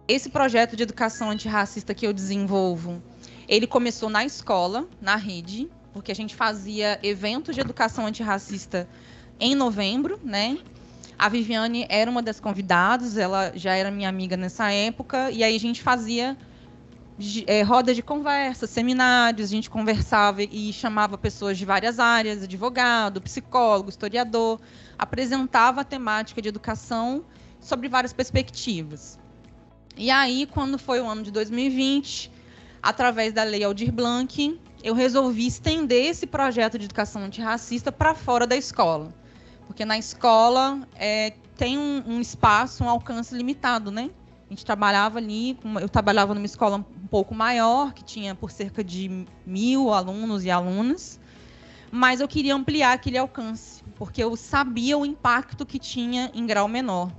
esse projeto de educação antirracista que eu desenvolvo, ele começou na escola, na rede, porque a gente fazia eventos de educação antirracista em novembro, né? A Viviane era uma das convidadas, ela já era minha amiga nessa época, e aí a gente fazia rodas de conversa, seminários, a gente conversava e chamava pessoas de várias áreas, advogado, psicólogo, historiador, apresentava a temática de educação sobre várias perspectivas. E aí, quando foi o ano de 2020, através da Lei Aldir Blanc, eu resolvi estender esse projeto de educação antirracista para fora da escola. Porque na escola tem um espaço, um alcance limitado, né? A gente trabalhava ali, eu trabalhava numa escola um pouco maior, que tinha por cerca de 1.000 alunos e alunas, mas eu queria ampliar aquele alcance, porque eu sabia o impacto que tinha em grau menor.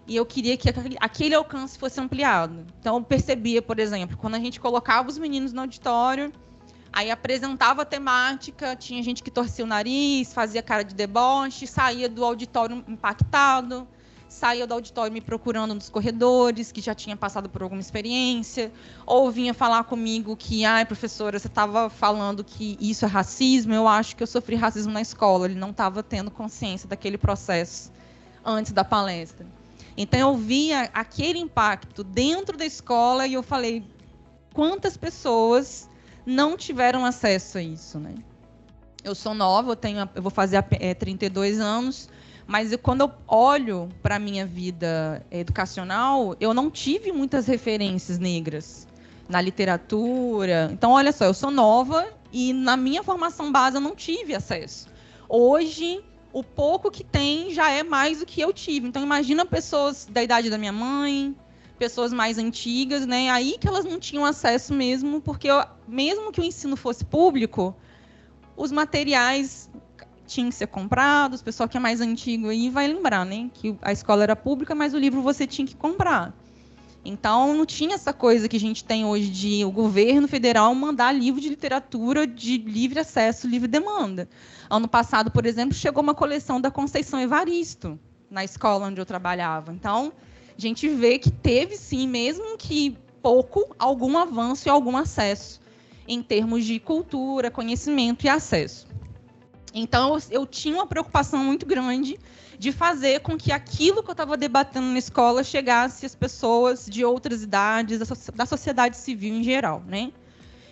E eu queria que aquele alcance fosse ampliado. Então, eu percebia, por exemplo, quando a gente colocava os meninos no auditório, aí apresentava a temática, tinha gente que torcia o nariz, fazia cara de deboche, saía do auditório impactado, saía do auditório me procurando nos corredores, que já tinha passado por alguma experiência, ou vinha falar comigo que, professora, você estava falando que isso é racismo, eu acho que eu sofri racismo na escola. Ele não estava tendo consciência daquele processo antes da palestra. Então, eu via aquele impacto dentro da escola e eu falei, quantas pessoas não tiveram acesso a isso, né? Eu sou nova, eu vou fazer 32 anos, mas quando eu olho para a minha vida educacional, eu não tive muitas referências negras na literatura. Então, olha só, eu sou nova e na minha formação base eu não tive acesso. Hoje, o pouco que tem já é mais do que eu tive. Então, imagina pessoas da idade da minha mãe, pessoas mais antigas, né? Aí que elas não tinham acesso mesmo, porque mesmo que o ensino fosse público, os materiais tinham que ser comprados. O pessoal que é mais antigo aí vai lembrar, né? Que a escola era pública, mas o livro você tinha que comprar. Então, não tinha essa coisa que a gente tem hoje de o governo federal mandar livro de literatura de livre acesso, livre demanda. Ano passado, por exemplo, chegou uma coleção da Conceição Evaristo na escola onde eu trabalhava. Então, a gente vê que teve, sim, mesmo que pouco, algum avanço e algum acesso em termos de cultura, conhecimento e acesso. Então, eu tinha uma preocupação muito grande de fazer com que aquilo que eu estava debatendo na escola chegasse às pessoas de outras idades, da sociedade civil em geral, né?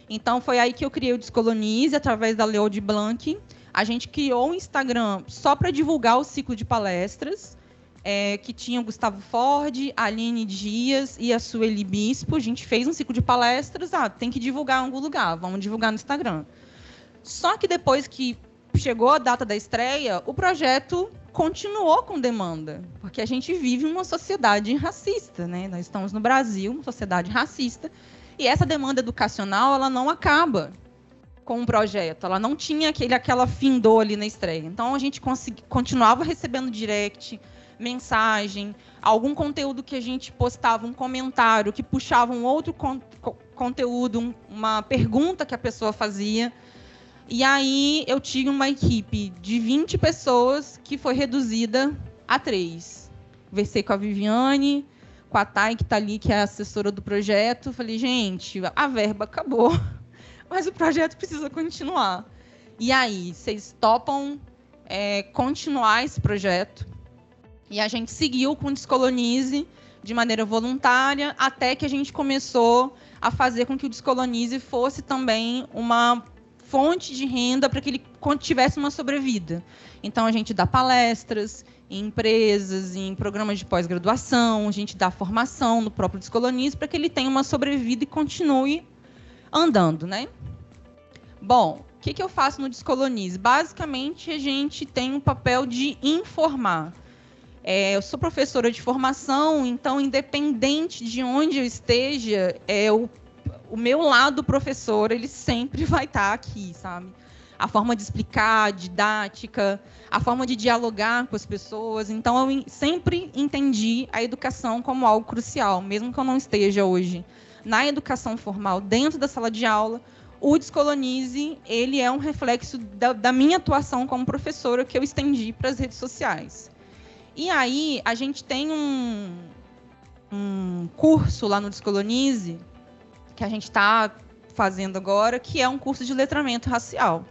Então, foi aí que eu criei o Descolonize, através da Lei Aldir Blanc. A gente criou um Instagram só para divulgar o ciclo de palestras, que tinha o Gustavo Ford, a Aline Dias e a Sueli Bispo. A gente fez um ciclo de palestras, tem que divulgar em algum lugar, vamos divulgar no Instagram. Só que depois que chegou a data da estreia, o projeto continuou com demanda, porque a gente vive uma sociedade racista, né? Nós estamos no Brasil, uma sociedade racista, e essa demanda educacional ela não acaba com um projeto, ela não tinha aquela findou ali na estreia. Então, a gente continuava recebendo direct, mensagem, algum conteúdo que a gente postava, um comentário que puxava um outro conteúdo, uma pergunta que a pessoa fazia. E aí eu tinha uma equipe de 20 pessoas que foi reduzida a 3. Conversei com a Viviane, com a Thay, que está ali, que é a assessora do projeto. Falei, gente, a verba acabou, mas o projeto precisa continuar. E aí, vocês topam continuar esse projeto? E a gente seguiu com o Descolonize de maneira voluntária, até que a gente começou a fazer com que o Descolonize fosse também uma fonte de renda para que ele tivesse uma sobrevida. Então, a gente dá palestras em empresas, em programas de pós-graduação, a gente dá formação no próprio Descolonize para que ele tenha uma sobrevida e continue andando, né? Bom, o que eu faço no Descolonize? Basicamente, a gente tem um papel de informar. Eu sou professora de formação, então, independente de onde eu esteja, o meu lado professor, ele sempre vai estar aqui, sabe? A forma de explicar, a didática, a forma de dialogar com as pessoas. Então, eu sempre entendi a educação como algo crucial, mesmo que eu não esteja hoje na educação formal, dentro da sala de aula. O Descolonize, ele é um reflexo da minha atuação como professora que eu estendi para as redes sociais. E aí, a gente tem um curso lá no Descolonize, que a gente está fazendo agora, que é um curso de letramento racial.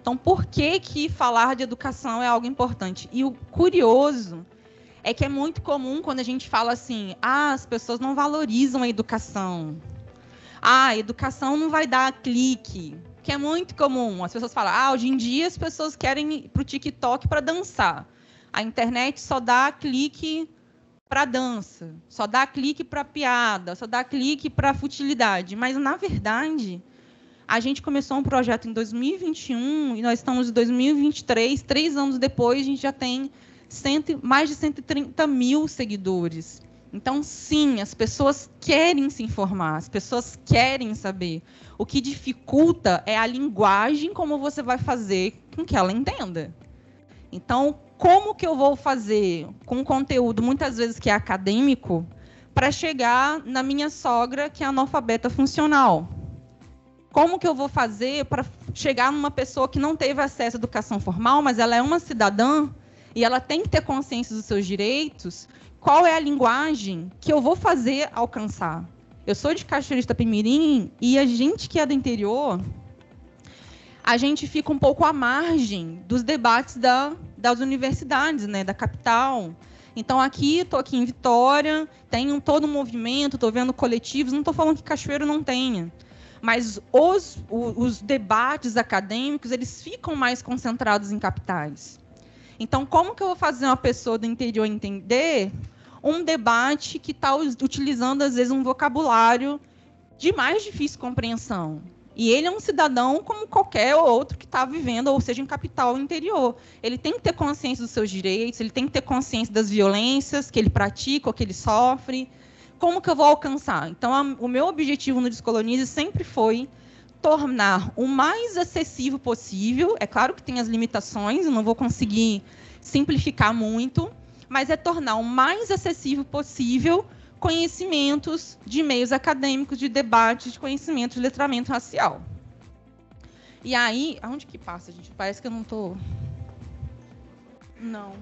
Então, por que falar de educação é algo importante? E o curioso é que é muito comum quando a gente fala assim, as pessoas não valorizam a educação. A educação não vai dar clique, que é muito comum. As pessoas falam, hoje em dia as pessoas querem ir para o TikTok para dançar. A internet só dá clique para dança, só dá clique para piada, só dá clique para futilidade. Mas, na verdade, a gente começou um projeto em 2021 e nós estamos em 2023, 3 anos depois, a gente já tem mais de 130 mil seguidores. Então, sim, as pessoas querem se informar, as pessoas querem saber. O que dificulta é a linguagem como você vai fazer com que ela entenda. Então, como que eu vou fazer com um conteúdo, muitas vezes que é acadêmico, para chegar na minha sogra, que é analfabeta funcional? Como que eu vou fazer para chegar numa pessoa que não teve acesso à educação formal, mas ela é uma cidadã e ela tem que ter consciência dos seus direitos? Qual é a linguagem que eu vou fazer alcançar? Eu sou de Cachoeira de Itapemirim e a gente que é do interior, a gente fica um pouco à margem dos debates das universidades, né, da capital. Então, estou aqui em Vitória, tenho todo um movimento, estou vendo coletivos, não estou falando que Cachoeiro não tenha, mas os debates acadêmicos, eles ficam mais concentrados em capitais. Então, como que eu vou fazer uma pessoa do interior entender um debate que está utilizando, às vezes, um vocabulário de mais difícil compreensão? E ele é um cidadão como qualquer outro que está vivendo, ou seja, em capital ou interior. Ele tem que ter consciência dos seus direitos, ele tem que ter consciência das violências que ele pratica ou que ele sofre. Como que eu vou alcançar? Então, o meu objetivo no Descolonize sempre foi tornar o mais acessível possível. É claro que tem as limitações, eu não vou conseguir simplificar muito, mas é tornar o mais acessível possível conhecimentos de meios acadêmicos, de debate, de conhecimento de letramento racial. E aí, aonde que passa, gente? Parece que eu não estou... Não.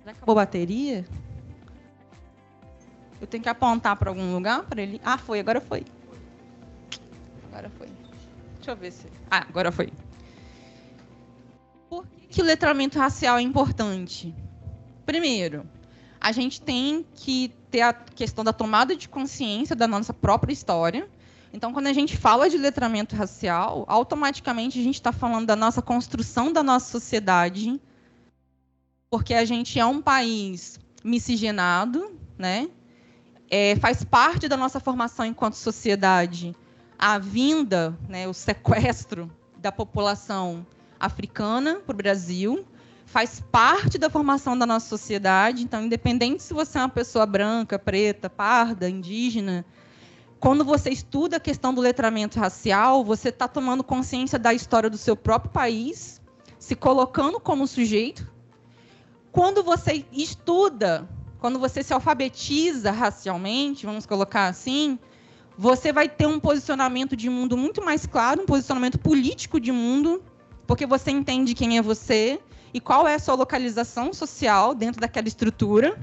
Já acabou a bateria? Eu tenho que apontar para algum lugar para ele... Ah, foi, agora foi. Agora foi. Deixa eu ver se... Ah, agora foi. Por que o letramento racial é importante? Primeiro, a gente tem que ter a questão da tomada de consciência da nossa própria história. Então, quando a gente fala de letramento racial, automaticamente a gente está falando da nossa construção da nossa sociedade, porque a gente é um país miscigenado, né? Faz parte da nossa formação enquanto sociedade a vinda, né, o sequestro da população africana para o Brasil, faz parte da formação da nossa sociedade. Então, independente se você é uma pessoa branca, preta, parda, indígena, quando você estuda a questão do letramento racial, você está tomando consciência da história do seu próprio país, se colocando como sujeito. Quando você estuda, quando você se alfabetiza racialmente, vamos colocar assim, você vai ter um posicionamento de mundo muito mais claro, um posicionamento político de mundo, porque você entende quem é você e qual é a sua localização social dentro daquela estrutura.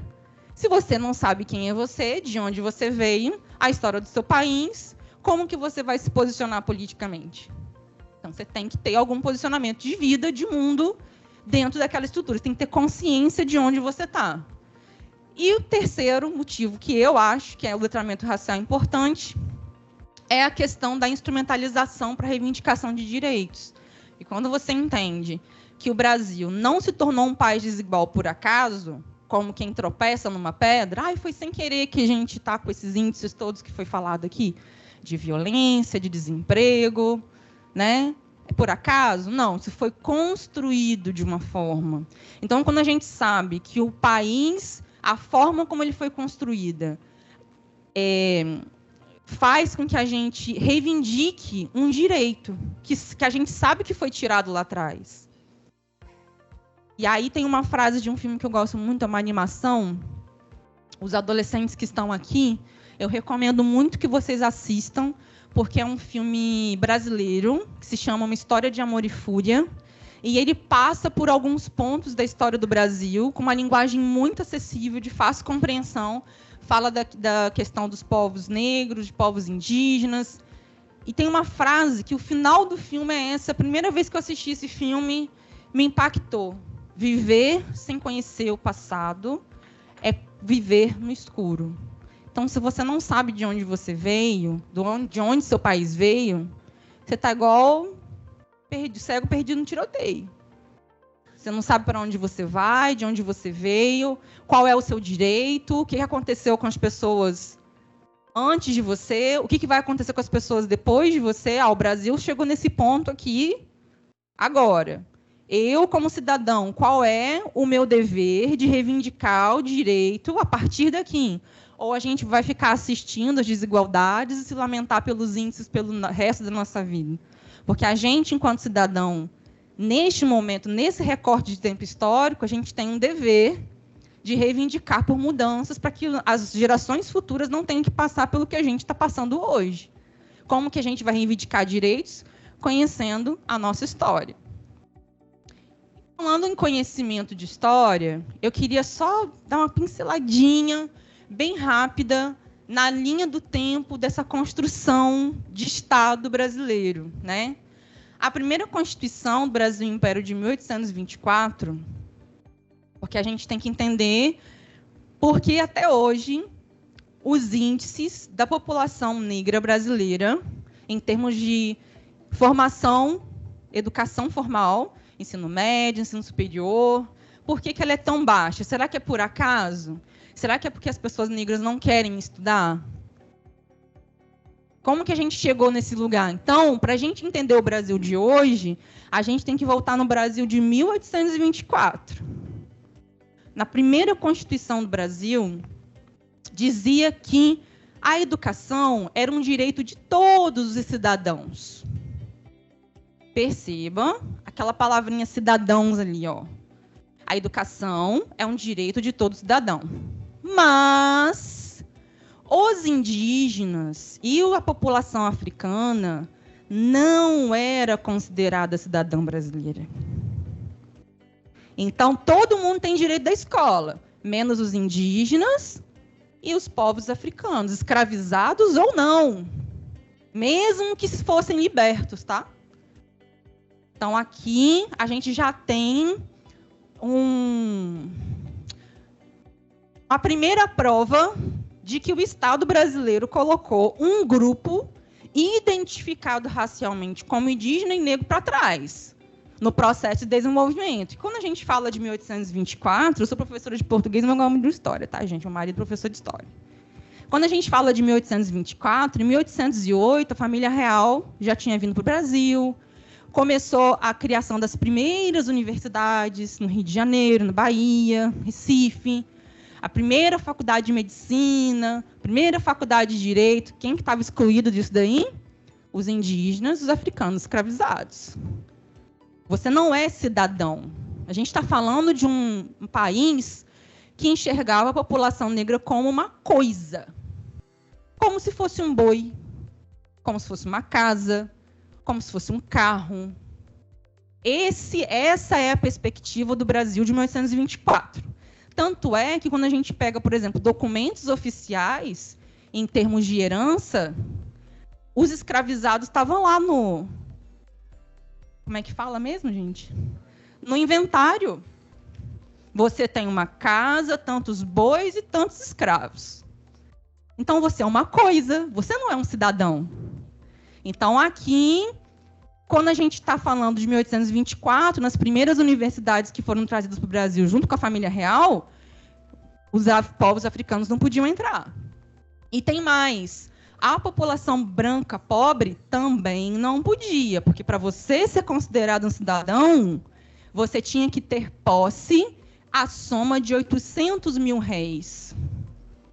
Se você não sabe quem é você, de onde você veio, a história do seu país, como que você vai se posicionar politicamente? Então, você tem que ter algum posicionamento de vida, de mundo, dentro daquela estrutura. Você tem que ter consciência de onde você está. E o terceiro motivo que eu acho que é o letramento racial importante é a questão da instrumentalização para reivindicação de direitos. E quando você entende que o Brasil não se tornou um país desigual por acaso, como quem tropeça numa pedra, foi sem querer que a gente está com esses índices todos que foi falado aqui, de violência, de desemprego, né? É por acaso? Não, isso foi construído de uma forma. Então, quando a gente sabe que o país, a forma como ele foi construída, faz com que a gente reivindique um direito que a gente sabe que foi tirado lá atrás. E aí tem uma frase de um filme que eu gosto muito, é uma animação. Os adolescentes que estão aqui, eu recomendo muito que vocês assistam, porque é um filme brasileiro, que se chama Uma História de Amor e Fúria. E ele passa por alguns pontos da história do Brasil, com uma linguagem muito acessível, de fácil compreensão. Fala da questão dos povos negros, de povos indígenas. E tem uma frase que o final do filme é essa. A primeira vez que eu assisti esse filme, me impactou. Viver sem conhecer o passado é viver no escuro. Então, se você não sabe de onde você veio, de onde seu país veio, você está igual cego perdido no tiroteio. Você não sabe para onde você vai, de onde você veio, qual é o seu direito, o que aconteceu com as pessoas antes de você, o que vai acontecer com as pessoas depois de você. O Brasil chegou nesse ponto aqui agora. Eu, como cidadão, qual é o meu dever de reivindicar o direito a partir daqui? Ou a gente vai ficar assistindo as desigualdades e se lamentar pelos índices pelo resto da nossa vida? Porque a gente, enquanto cidadão, neste momento, nesse recorte de tempo histórico, a gente tem um dever de reivindicar por mudanças para que as gerações futuras não tenham que passar pelo que a gente está passando hoje. Como que a gente vai reivindicar direitos? Conhecendo a nossa história. Falando em conhecimento de história, eu queria só dar uma pinceladinha bem rápida na linha do tempo dessa construção de Estado brasileiro, né? A primeira Constituição do Brasil Império de 1824, porque a gente tem que entender porque até hoje os índices da população negra brasileira, em termos de formação, educação formal, ensino médio, ensino superior, por que ela é tão baixa? Será que é por acaso? Será que é porque as pessoas negras não querem estudar? Como que a gente chegou nesse lugar? Então, para a gente entender o Brasil de hoje, a gente tem que voltar no Brasil de 1824. Na primeira Constituição do Brasil, dizia que a educação era um direito de todos os cidadãos. Perceba aquela palavrinha cidadãos ali, ó. A educação é um direito de todo cidadão. Mas os indígenas e a população africana não era considerada cidadã brasileira. Então, todo mundo tem direito da escola, menos os indígenas e os povos africanos, escravizados ou não, mesmo que fossem libertos, tá? Então, aqui a gente já tem a primeira prova de que o Estado brasileiro colocou um grupo identificado racialmente como indígena e negro para trás, no processo de desenvolvimento. E quando a gente fala de 1824, eu sou professora de português, meu nome de história, tá, gente? Meu marido é professor de história. Quando a gente fala de 1824, em 1808, a família real já tinha vindo para o Brasil, começou a criação das primeiras universidades no Rio de Janeiro, na Bahia, Recife, a primeira faculdade de medicina, a primeira faculdade de direito. Quem que estava excluído disso daí? Os indígenas, os africanos escravizados. Você não é cidadão. A gente está falando de um país que enxergava a população negra como uma coisa. Como se fosse um boi, como se fosse uma casa, como se fosse um carro. Essa é a perspectiva do Brasil de 1824. Tanto é que, quando a gente pega, por exemplo, documentos oficiais, em termos de herança, os escravizados estavam lá no... Como é que fala mesmo, gente? No inventário. Você tem uma casa, tantos bois e tantos escravos. Então, você é uma coisa, você não é um cidadão. Então, aqui, quando a gente está falando de 1824, nas primeiras universidades que foram trazidas para o Brasil junto com a família real, os povos africanos não podiam entrar. E tem mais. A população branca pobre também não podia, porque para você ser considerado um cidadão, você tinha que ter posse à soma de 800 mil réis.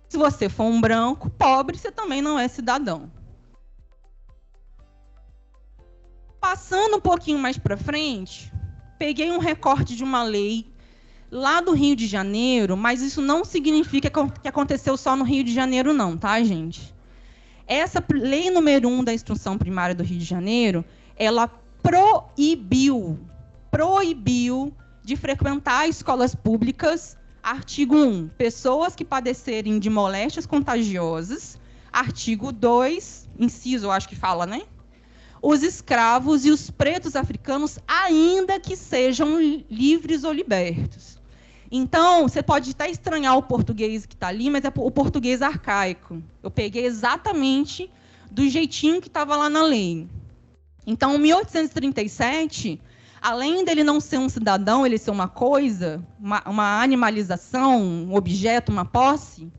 Se você for um branco pobre, você também não é cidadão. Passando um pouquinho mais para frente, peguei um recorte de uma lei lá do Rio de Janeiro, mas isso não significa que aconteceu só no Rio de Janeiro, não, tá, gente? Essa lei número 1 da instrução primária do Rio de Janeiro, ela proibiu proibiu de frequentar escolas públicas. Artigo 1, pessoas que padecerem de moléstias contagiosas. Artigo 2, inciso, eu acho que fala, né? Os escravos e os pretos africanos, ainda que sejam livres ou libertos. Então, você pode até estranhar o português que está ali, mas é o português arcaico. Eu peguei exatamente do jeitinho que estava lá na lei. Então, em 1837, além dele não ser um cidadão, ele ser uma coisa, uma animalização, um objeto, uma posse,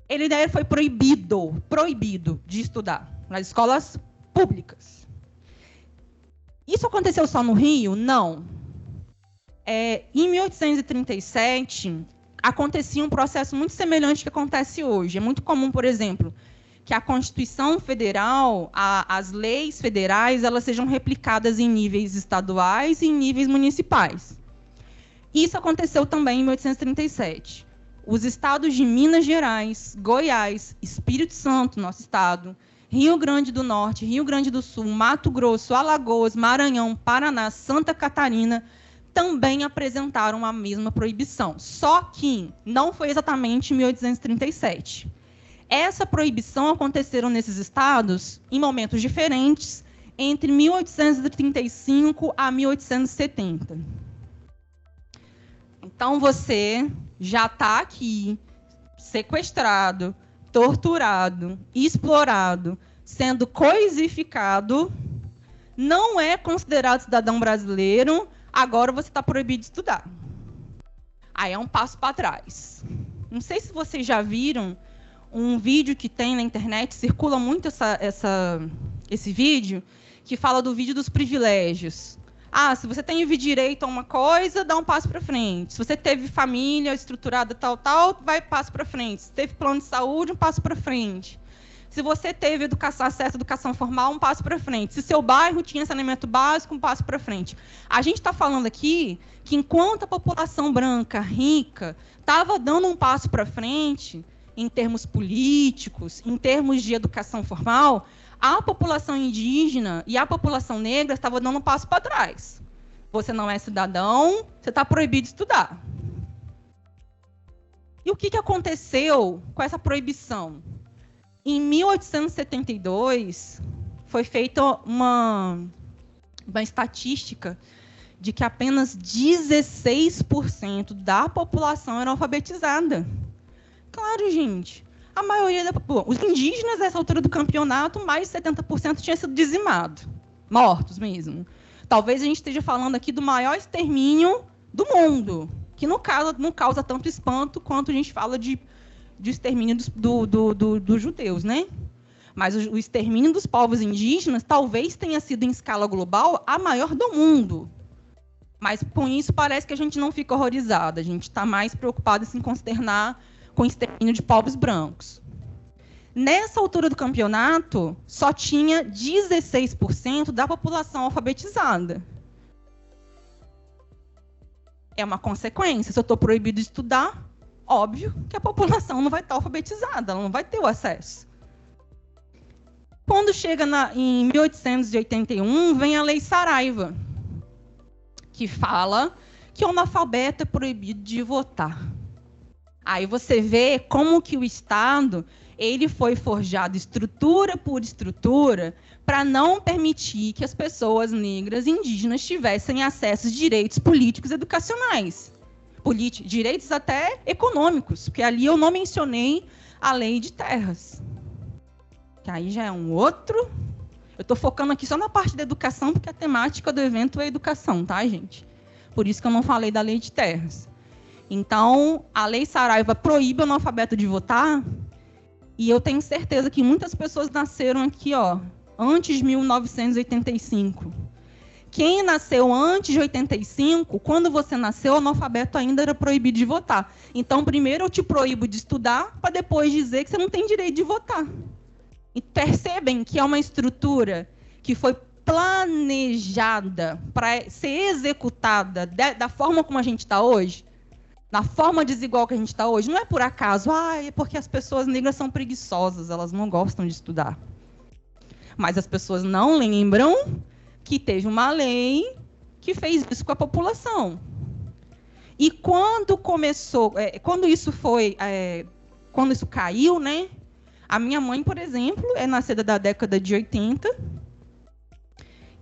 ele foi proibido de estudar nas escolas públicas. Isso aconteceu só no Rio? Não. Em 1837, acontecia um processo muito semelhante que acontece hoje. É muito comum, por exemplo, que a Constituição Federal, as leis federais, elas sejam replicadas em níveis estaduais e em níveis municipais. Isso aconteceu também em 1837. Os estados de Minas Gerais, Goiás, Espírito Santo, nosso estado, Rio Grande do Norte, Rio Grande do Sul, Mato Grosso, Alagoas, Maranhão, Paraná, Santa Catarina, também apresentaram a mesma proibição. Só que não foi exatamente em 1837. Essa proibição aconteceu nesses estados em momentos diferentes, entre 1835 a 1870. Então, você já está aqui, sequestrado, torturado, explorado, sendo coisificado, não é considerado cidadão brasileiro, agora você está proibido de estudar. Aí é um passo para trás. Não sei se vocês já viram um vídeo que tem na internet, circula muito esse vídeo, que fala do vídeo dos privilégios. Se você teve direito a uma coisa, dá um passo para frente. Se você teve família estruturada tal, vai passo para frente. Se teve plano de saúde, um passo para frente. Se você teve acesso à educação formal, um passo para frente. Se seu bairro tinha saneamento básico, um passo para frente. A gente está falando aqui que, enquanto a população branca, rica, estava dando um passo para frente, em termos políticos, em termos de educação formal, a população indígena e a população negra estavam dando um passo para trás. Você não é cidadão, você está proibido de estudar. E o que aconteceu com essa proibição? Em 1872, foi feita uma estatística de que apenas 16% da população era alfabetizada. Claro, gente. A maioria da população, os indígenas, nessa altura do campeonato, mais de 70% tinha sido dizimado. Mortos mesmo. Talvez a gente esteja falando aqui do maior extermínio do mundo, que não causa tanto espanto quanto a gente fala de extermínio dos judeus, né? Mas o extermínio dos povos indígenas talvez tenha sido, em escala global, a maior do mundo. Mas, com isso, parece que a gente não fica horrorizado. A gente está mais preocupado em se consternar com o extermínio de povos brancos. Nessa altura do campeonato, só tinha 16% da população alfabetizada. É uma consequência. Se eu estou proibido de estudar, óbvio que a população não vai estar alfabetizada, ela não vai ter o acesso. Quando chega em 1881, vem a Lei Saraiva, que fala que o analfabeto é proibido de votar. Aí você vê como que o Estado ele foi forjado estrutura por estrutura para não permitir que as pessoas negras e indígenas tivessem acesso a direitos políticos e educacionais. Direitos até econômicos, porque ali eu não mencionei a lei de terras. Que aí já é um outro... Eu estou focando aqui só na parte da educação, porque a temática do evento é educação, tá, gente? Por isso que eu não falei da lei de terras. Então, a Lei Saraiva proíbe o analfabeto de votar, e eu tenho certeza que muitas pessoas nasceram aqui, antes de 1985. Quem nasceu antes de 85, quando você nasceu, o analfabeto ainda era proibido de votar. Então, primeiro eu te proíbo de estudar, para depois dizer que você não tem direito de votar. E percebem que é uma estrutura que foi planejada para ser executada da forma como a gente está hoje, na forma desigual que a gente está hoje. Não é por acaso, é porque as pessoas negras são preguiçosas, elas não gostam de estudar. Mas as pessoas não lembram que teve uma lei que fez isso com a população. E quando começou, quando isso caiu, né? A minha mãe, por exemplo, é nascida da década de 80,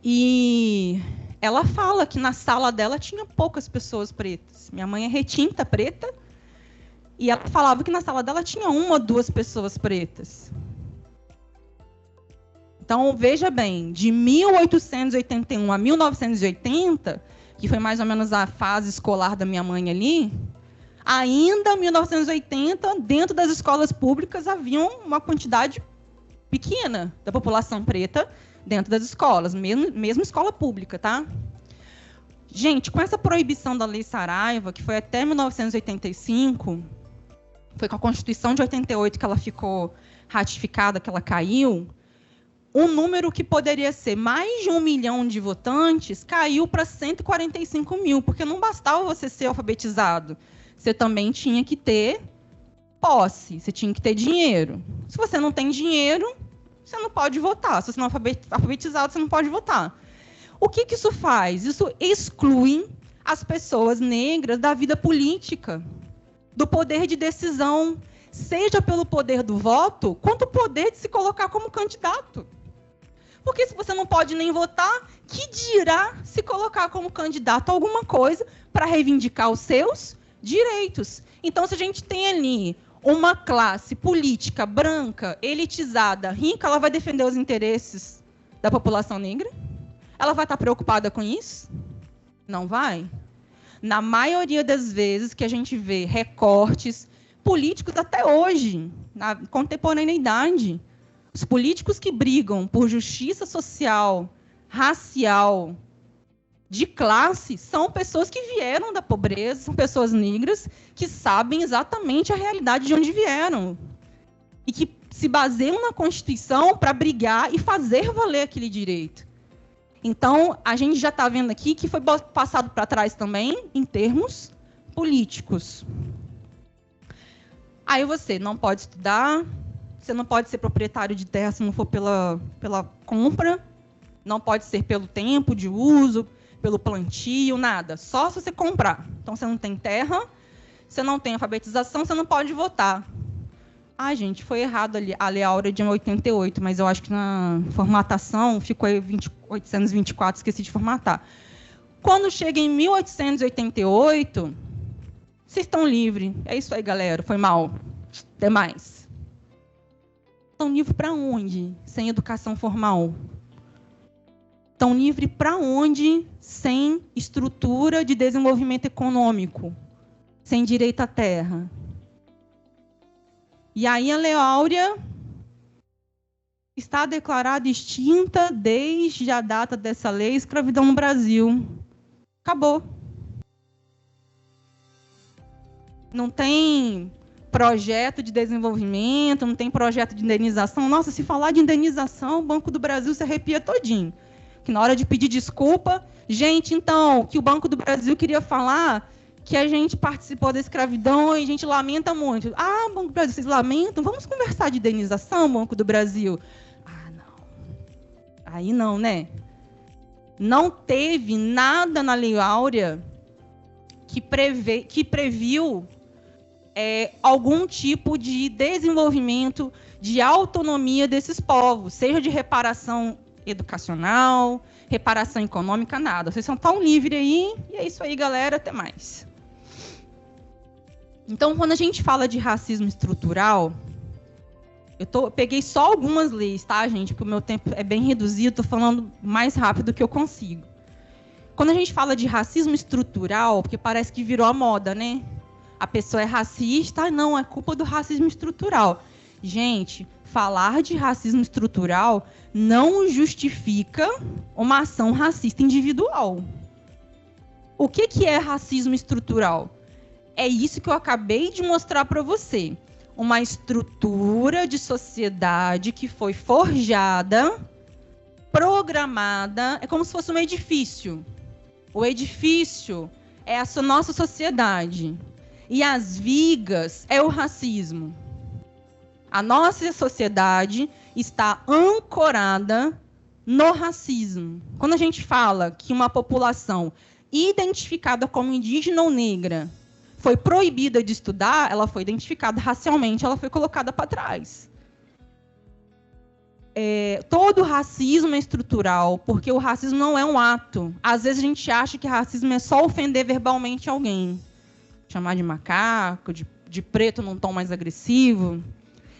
e ela fala que na sala dela tinha poucas pessoas pretas. Minha mãe é retinta preta, e ela falava que na sala dela tinha 1 ou 2 pessoas pretas. Então, veja bem, de 1881 a 1980, que foi mais ou menos a fase escolar da minha mãe ali, ainda em 1980, dentro das escolas públicas, havia uma quantidade pequena da população preta dentro das escolas, mesmo escola pública, tá? Gente, com essa proibição da Lei Saraiva, que foi até 1985, foi com a Constituição de 88 que ela ficou ratificada, que ela caiu, um número que poderia ser mais de 1 milhão de votantes caiu para 145 mil, porque não bastava você ser alfabetizado, você também tinha que ter posse, você tinha que ter dinheiro. Se você não tem dinheiro, você não pode votar. Se você não é alfabetizado, você não pode votar. O que isso faz? Isso exclui as pessoas negras da vida política, do poder de decisão, seja pelo poder do voto, quanto o poder de se colocar como candidato. Porque se você não pode nem votar, que dirá se colocar como candidato a alguma coisa para reivindicar os seus direitos? Então, se a gente tem ali uma classe política branca, elitizada, rica, ela vai defender os interesses da população negra? Ela vai estar preocupada com isso? Não vai? Na maioria das vezes que a gente vê recortes políticos até hoje, na contemporaneidade, os políticos que brigam por justiça social, racial, de classe, são pessoas que vieram da pobreza, são pessoas negras que sabem exatamente a realidade de onde vieram e que se baseiam na Constituição para brigar e fazer valer aquele direito. Então, a gente já está vendo aqui que foi passado para trás também em termos políticos. Aí você não pode estudar, você não pode ser proprietário de terra se não for pela compra, não pode ser pelo tempo de uso, pelo plantio, nada. Só se você comprar. Então, você não tem terra, você não tem alfabetização, você não pode votar. Ah, gente, foi errado ali, a Lei Áurea de 88, mas eu acho que na formatação ficou 824, esqueci de formatar. Quando chega em 1888, vocês estão livres. É isso aí, galera. Foi mal. Até mais. Estão livres para onde? Sem educação formal. Estão livres para onde? Sem estrutura de desenvolvimento econômico. Sem direito à terra. E aí a Lei Áurea está declarada extinta desde a data dessa lei, escravidão no Brasil. Acabou. Não tem projeto de desenvolvimento, não tem projeto de indenização. Nossa, se falar de indenização, o Banco do Brasil se arrepia todinho. Que na hora de pedir desculpa, gente, então, que o Banco do Brasil queria falar que a gente participou da escravidão e a gente lamenta muito. Ah, Banco do Brasil, vocês lamentam? Vamos conversar de indenização, Banco do Brasil? Ah, não. Aí não, né? Não teve nada na Lei Áurea que previu algum tipo de desenvolvimento, de autonomia desses povos, seja de reparação educacional, reparação econômica, nada. Vocês são tão livres aí, e é isso aí, galera, até mais. Então, quando a gente fala de racismo estrutural, eu peguei só algumas leis, tá, gente? Porque o meu tempo é bem reduzido, estou falando mais rápido do que eu consigo. Quando a gente fala de racismo estrutural, porque parece que virou a moda, né? A pessoa é racista, não, é culpa do racismo estrutural. Gente, falar de racismo estrutural não justifica uma ação racista individual. O que é racismo estrutural? É isso que eu acabei de mostrar para você. Uma estrutura de sociedade que foi forjada, programada, é como se fosse um edifício. O edifício é a nossa sociedade. E as vigas é o racismo. A nossa sociedade está ancorada no racismo. Quando a gente fala que uma população identificada como indígena ou negra foi proibida de estudar, ela foi identificada racialmente, ela foi colocada para trás. Todo racismo é estrutural, porque o racismo não é um ato. Às vezes a gente acha que racismo é só ofender verbalmente alguém. Chamar de macaco, de preto num tom mais agressivo.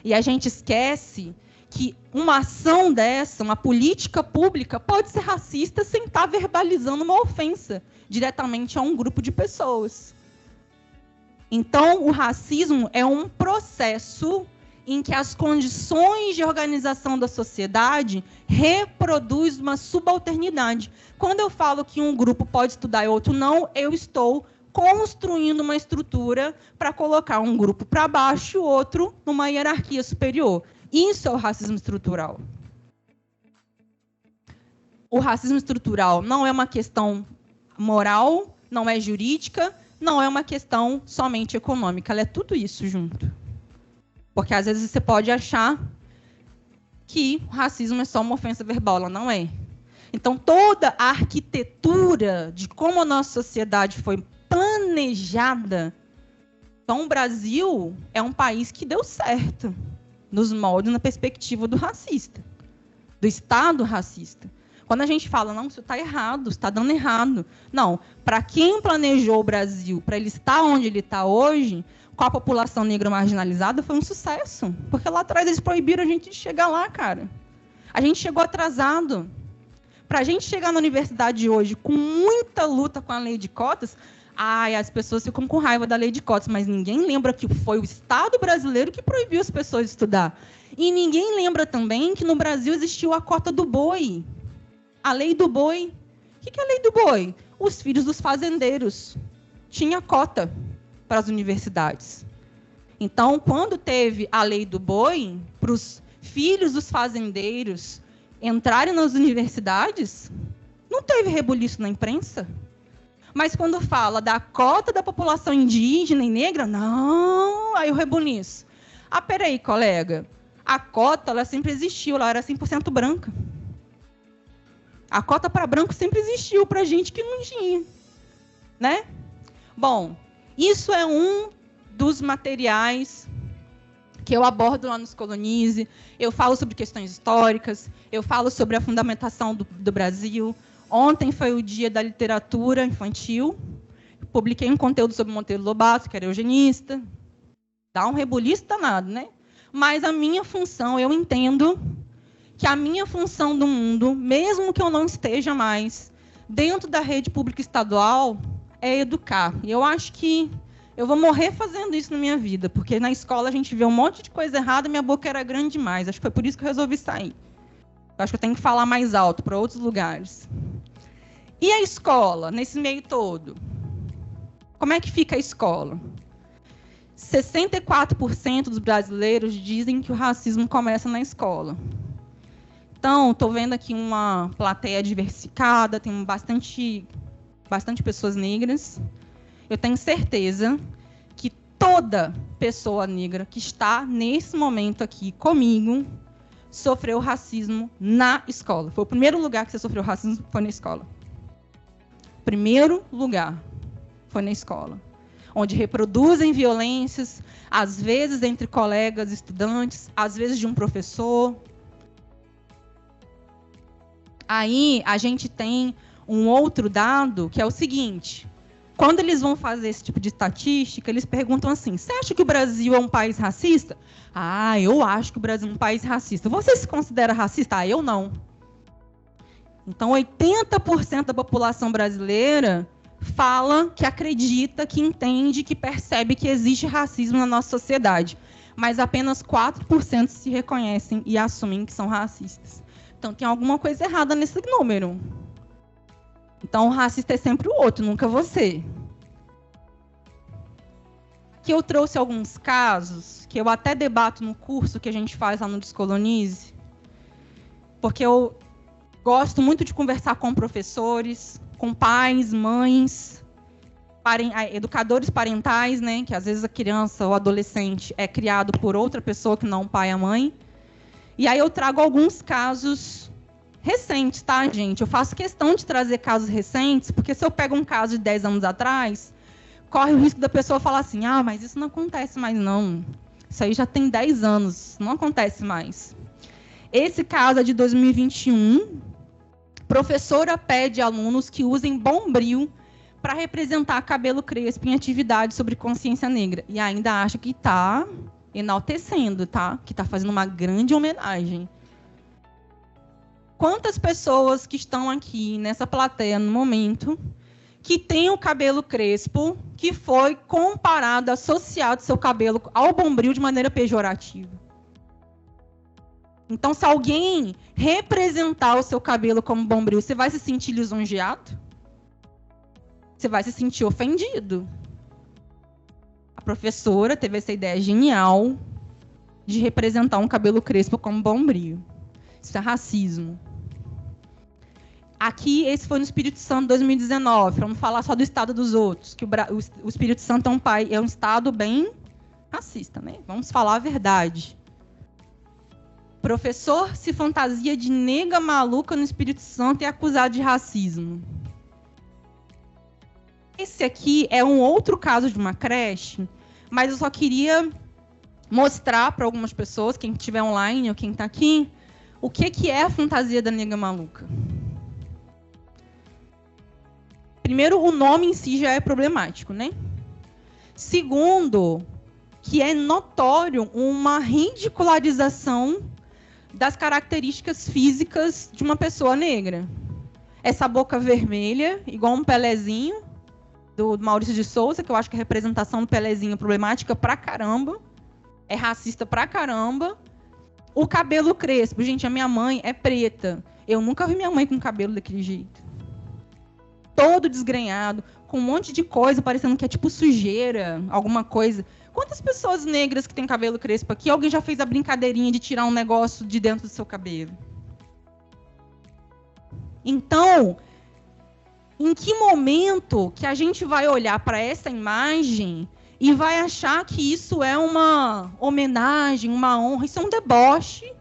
E a gente esquece que uma ação dessa, uma política pública, pode ser racista sem estar verbalizando uma ofensa diretamente a um grupo de pessoas. Então, o racismo é um processo em que as condições de organização da sociedade reproduzem uma subalternidade. Quando eu falo que um grupo pode estudar e outro não, eu estou construindo uma estrutura para colocar um grupo para baixo e o outro numa hierarquia superior. Isso é o racismo estrutural. O racismo estrutural não é uma questão moral, não é jurídica, não é uma questão somente econômica. Ela é tudo isso junto. Porque, às vezes, você pode achar que o racismo é só uma ofensa verbal. Ela não é. Então, toda a arquitetura de como a nossa sociedade foi planejada. Então, o Brasil é um país que deu certo nos moldes, na perspectiva do racista, do Estado racista. Quando a gente fala, não, isso está errado, está dando errado. Não, para quem planejou o Brasil, para ele estar onde ele está hoje, com a população negra marginalizada, foi um sucesso. Porque lá atrás eles proibiram a gente de chegar lá, cara. A gente chegou atrasado. Para a gente chegar na universidade hoje, com muita luta com a lei de cotas, as pessoas ficam com raiva da lei de cotas, mas ninguém lembra que foi o Estado brasileiro que proibiu as pessoas de estudar. E ninguém lembra também que no Brasil existiu a cota do boi. A lei do boi. O que é a lei do boi? Os filhos dos fazendeiros. Tinha cota para as universidades. Então, quando teve a lei do boi, para os filhos dos fazendeiros entrarem nas universidades, não teve rebuliço na imprensa. Mas quando fala da cota da população indígena e negra, não, aí o rebuliço. Peraí, colega, a cota ela sempre existiu, ela era 100% branca. A cota para branco sempre existiu, para gente que não tinha. Né? Bom, isso é um dos materiais que eu abordo lá nos Colonize. Eu falo sobre questões históricas, eu falo sobre a fundamentação do Brasil. Ontem foi o dia da literatura infantil. Publiquei um conteúdo sobre Monteiro Lobato, que era eugenista. Dá um rebuliço danado, né? Mas a minha função, eu entendo que a minha função do mundo, mesmo que eu não esteja mais dentro da rede pública estadual, é educar. E eu acho que eu vou morrer fazendo isso na minha vida, porque na escola a gente vê um monte de coisa errada e minha boca era grande demais. Acho que foi por isso que eu resolvi sair. Eu acho que eu tenho que falar mais alto para outros lugares. E a escola, nesse meio todo? Como é que fica a escola? 64% dos brasileiros dizem que o racismo começa na escola. Então, estou vendo aqui uma plateia diversificada, tem bastante pessoas negras. Eu tenho certeza que toda pessoa negra que está nesse momento aqui comigo sofreu racismo na escola. Foi o primeiro lugar que você sofreu racismo, foi na escola. Primeiro lugar foi na escola, onde reproduzem violências, às vezes entre colegas, estudantes, às vezes de um professor. Aí a gente tem um outro dado, que é o seguinte: quando eles vão fazer esse tipo de estatística, eles perguntam assim: você acha que o Brasil é um país racista? Eu acho que o Brasil é um país racista. Você se considera racista? Eu não. Então, 80% da população brasileira fala que acredita, que entende, que percebe que existe racismo na nossa sociedade. Mas apenas 4% se reconhecem e assumem que são racistas. Então, tem alguma coisa errada nesse número. Então, o racista é sempre o outro, nunca você. Aqui eu trouxe alguns casos que eu até debato no curso que a gente faz lá no Descolonize, porque eu gosto muito de conversar com professores, com pais, mães, educadores parentais, né, que às vezes a criança ou adolescente é criado por outra pessoa que não o pai e a mãe. E aí eu trago alguns casos recentes, tá, gente? Eu faço questão de trazer casos recentes, porque se eu pego um caso de 10 anos atrás, corre o risco da pessoa falar assim, ah, mas isso não acontece mais, não. Isso aí já tem 10 anos, não acontece mais. Esse caso é de 2021. Professora pede a alunos que usem Bombril para representar cabelo crespo em atividade sobre consciência negra. E ainda acha que está enaltecendo, tá? Que está fazendo uma grande homenagem. Quantas pessoas que estão aqui nessa plateia no momento que tem o cabelo crespo que foi comparado, associado seu cabelo ao Bombril de maneira pejorativa? Então, se alguém representar o seu cabelo como Bombril, você vai se sentir lisonjeado? Você vai se sentir ofendido? A professora teve essa ideia genial de representar um cabelo crespo como Bombril. Isso é racismo. Aqui, esse foi no Espírito Santo 2019, para não falar só do estado dos outros, que o Espírito Santo é um estado bem racista, né? Vamos falar a verdade. Professor se fantasia de nega maluca no Espírito Santo e é acusado de racismo. Esse aqui é um outro caso de uma creche, mas eu só queria mostrar para algumas pessoas, quem estiver online ou quem está aqui, o que é a fantasia da nega maluca. Primeiro, o nome em si já é problemático, né? Segundo, que é notório uma ridicularização das características físicas de uma pessoa negra. Essa boca vermelha, igual um Pelezinho, do Maurício de Souza, que eu acho que a representação do Pelezinho é problemática pra caramba, é racista pra caramba. O cabelo crespo. Gente, a minha mãe é preta. Eu nunca vi minha mãe com cabelo daquele jeito. Todo desgrenhado, com um monte de coisa, parecendo que é tipo sujeira, alguma coisa. Quantas pessoas negras que têm cabelo crespo aqui, alguém já fez a brincadeirinha de tirar um negócio de dentro do seu cabelo? Então, em que momento que a gente vai olhar para essa imagem e vai achar que isso é uma homenagem, uma honra? Isso é um deboche,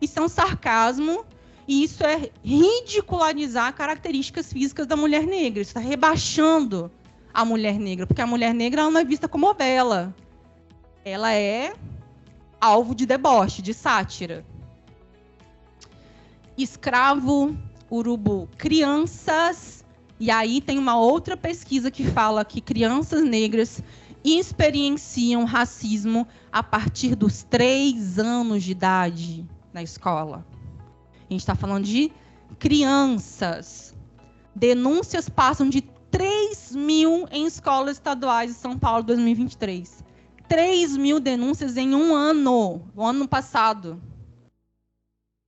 isso é um sarcasmo, e isso é ridicularizar características físicas da mulher negra. Isso está rebaixando a mulher negra, porque a mulher negra ela não é vista como bela. Ela é alvo de deboche, de sátira. Escravo, urubu, crianças. E aí tem uma outra pesquisa que fala que crianças negras experienciam racismo a partir dos 3 anos de idade na escola. A gente está falando de crianças. Denúncias passam de 3.000 em escolas estaduais de São Paulo 2023. 3.000 denúncias em um ano, o ano passado.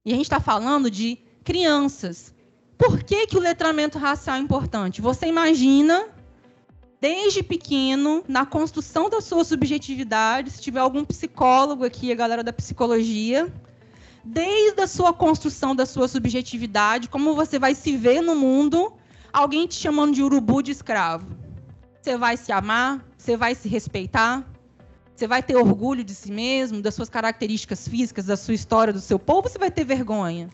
E a gente está falando de crianças. Por que o letramento racial é importante? Você imagina, desde pequeno, na construção da sua subjetividade, se tiver algum psicólogo aqui, a galera da psicologia, desde a sua construção da sua subjetividade, como você vai se ver no mundo, alguém te chamando de urubu, de escravo. Você vai se amar, você vai se respeitar, você vai ter orgulho de si mesmo, das suas características físicas, da sua história, do seu povo, ou você vai ter vergonha?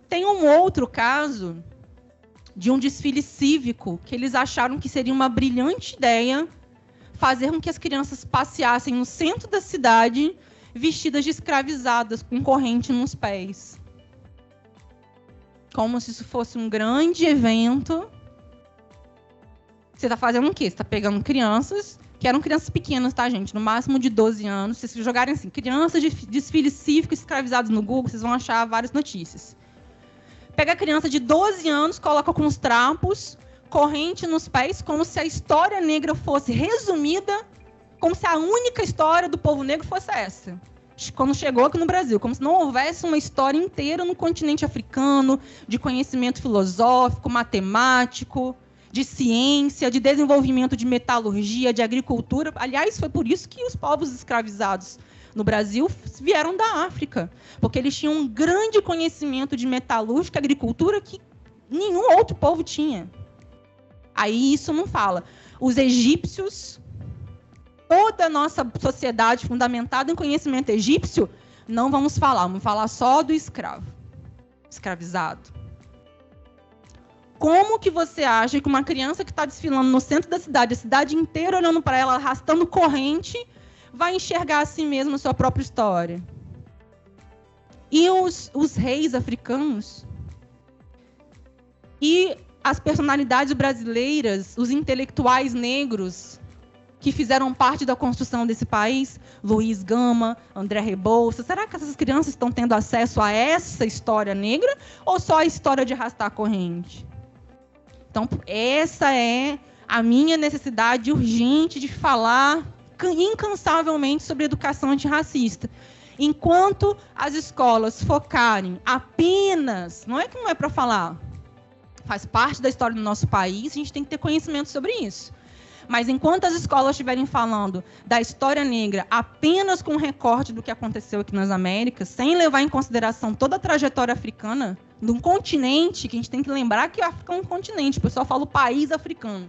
Tem um outro caso de um desfile cívico que eles acharam que seria uma brilhante ideia fazer com que as crianças passeassem no centro da cidade vestidas de escravizadas, com corrente nos pés. Como se isso fosse um grande evento. Você está fazendo o quê? Você está pegando crianças, que eram crianças pequenas, tá, gente? No máximo de 12 anos. Se vocês jogarem assim, crianças de desfile cívico escravizadas no Google, vocês vão achar várias notícias. Pega a criança de 12 anos, coloca com os trapos, corrente nos pés, como se a história negra fosse resumida, como se a única história do povo negro fosse essa. Quando chegou aqui no Brasil, como se não houvesse uma história inteira no continente africano, de conhecimento filosófico, matemático, de ciência, de desenvolvimento de metalurgia, de agricultura. Aliás, foi por isso que os povos escravizados no Brasil vieram da África, porque eles tinham um grande conhecimento de metalúrgica, agricultura, que nenhum outro povo tinha. Aí isso não fala. Os egípcios, toda a nossa sociedade fundamentada em conhecimento egípcio, não vamos falar só do escravo. escravizado. Como que você acha que uma criança que está desfilando no centro da cidade, a cidade inteira olhando para ela, arrastando corrente, vai enxergar a si mesma a sua própria história? E os reis africanos e as personalidades brasileiras, os intelectuais negros que fizeram parte da construção desse país, Luiz Gama, André Rebouças, será que essas crianças estão tendo acesso a essa história negra ou só a história de arrastar a corrente? Então, essa é a minha necessidade urgente de falar incansavelmente sobre educação antirracista. Enquanto as escolas focarem apenas, não é que não é para falar, faz parte da história do nosso país, a gente tem que ter conhecimento sobre isso. Mas enquanto as escolas estiverem falando da história negra apenas com recorte do que aconteceu aqui nas Américas, sem levar em consideração toda a trajetória africana, de um continente, que a gente tem que lembrar que a África é um continente, o pessoal fala o país africano.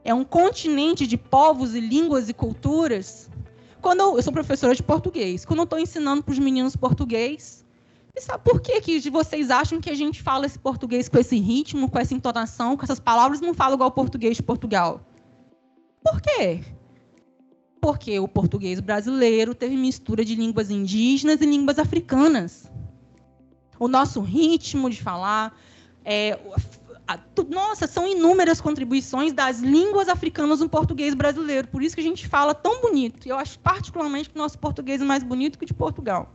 É um continente de povos e línguas e culturas. Eu sou professora de português, quando eu estou ensinando para os meninos português, e sabe por que vocês acham que a gente fala esse português com esse ritmo, com essa entonação, com essas palavras, não fala igual o português de Portugal? Por quê? Porque o português brasileiro teve mistura de línguas indígenas e línguas africanas. O nosso ritmo de falar, nossa, são inúmeras contribuições das línguas africanas no português brasileiro. Por isso que a gente fala tão bonito. Eu acho particularmente que o nosso português é mais bonito que o de Portugal.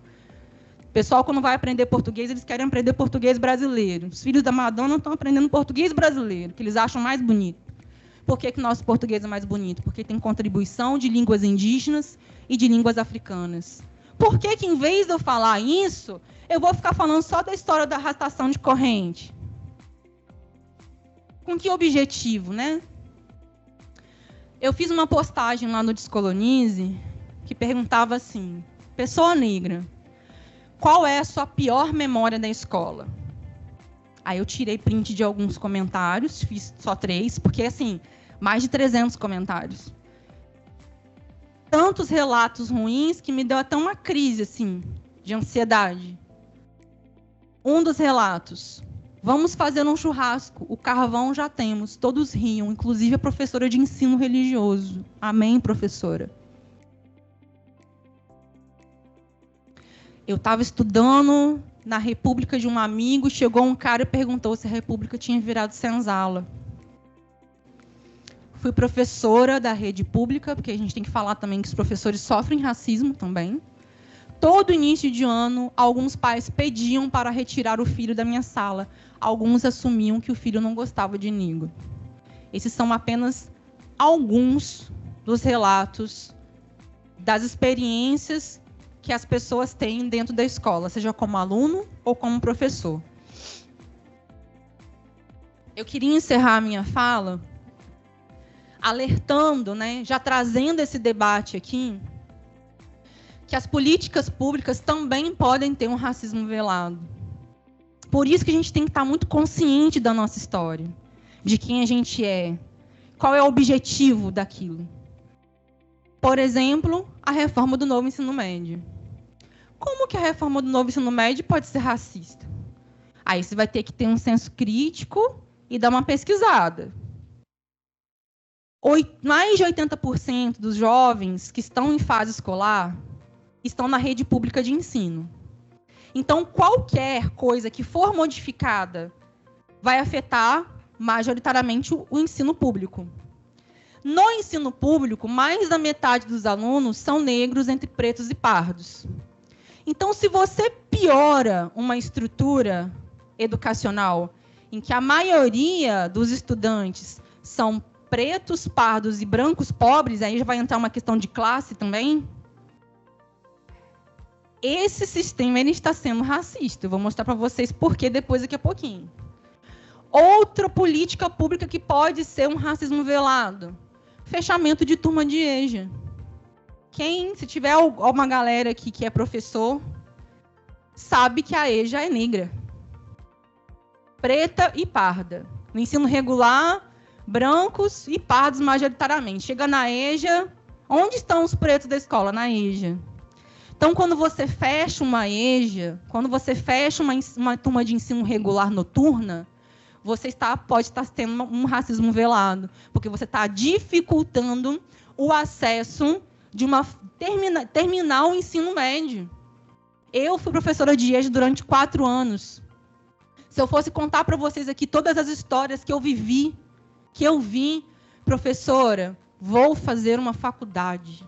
O pessoal, quando vai aprender português, eles querem aprender português brasileiro. Os filhos da Madonna estão aprendendo português brasileiro, que eles acham mais bonito. Por que o nosso português é mais bonito? Porque tem contribuição de línguas indígenas e de línguas africanas. Por que em vez de eu falar isso, eu vou ficar falando só da história da arrastação de corrente? Com que objetivo, né? Eu fiz uma postagem lá no Descolonize que perguntava assim: pessoa negra, qual é a sua pior memória da escola? Aí eu tirei print de alguns comentários, fiz só 3, porque, assim, mais de 300 comentários. Tantos relatos ruins que me deu até uma crise, assim, de ansiedade. Um dos relatos: vamos fazer um churrasco, o carvão já temos, todos riam, inclusive a professora de ensino religioso. Amém, professora? Eu estava estudando na República de um amigo, chegou um cara e perguntou se a República tinha virado senzala. Fui professora da rede pública, porque a gente tem que falar também que os professores sofrem racismo também. Todo início de ano, alguns pais pediam para retirar o filho da minha sala. Alguns assumiam que o filho não gostava de negro. Esses são apenas alguns dos relatos das experiências que as pessoas têm dentro da escola, seja como aluno ou como professor. Eu queria encerrar a minha fala alertando, né, já trazendo esse debate aqui, que as políticas públicas também podem ter um racismo velado. Por isso que a gente tem que estar muito consciente da nossa história, de quem a gente é, qual é o objetivo daquilo. Por exemplo, a reforma do novo ensino médio. Como que a reforma do novo ensino médio pode ser racista? Aí você vai ter que ter um senso crítico e dar uma pesquisada. Mais de 80% dos jovens que estão em fase escolar estão na rede pública de ensino. Então, qualquer coisa que for modificada vai afetar majoritariamente o ensino público. No ensino público, mais da metade dos alunos são negros, entre pretos e pardos. Então, se você piora uma estrutura educacional em que a maioria dos estudantes são pretos, pardos e brancos pobres, aí já vai entrar uma questão de classe também, esse sistema ele está sendo racista. Eu vou mostrar para vocês por quê depois, daqui a pouquinho. Outra política pública que pode ser um racismo velado: fechamento de turma de EJA. Se tiver alguma galera aqui que é professor, sabe que a EJA é negra. Preta e parda. No ensino regular, brancos e pardos majoritariamente. Chega na EJA, onde estão os pretos da escola? Na EJA. Então, quando você fecha uma EJA, quando você fecha uma turma de ensino regular noturna, você pode estar tendo um racismo velado, porque você está dificultando o acesso de terminar o ensino médio. Eu fui professora de EJA durante 4 anos. Se eu fosse contar para vocês aqui todas as histórias que eu vivi, professora, vou fazer uma faculdade.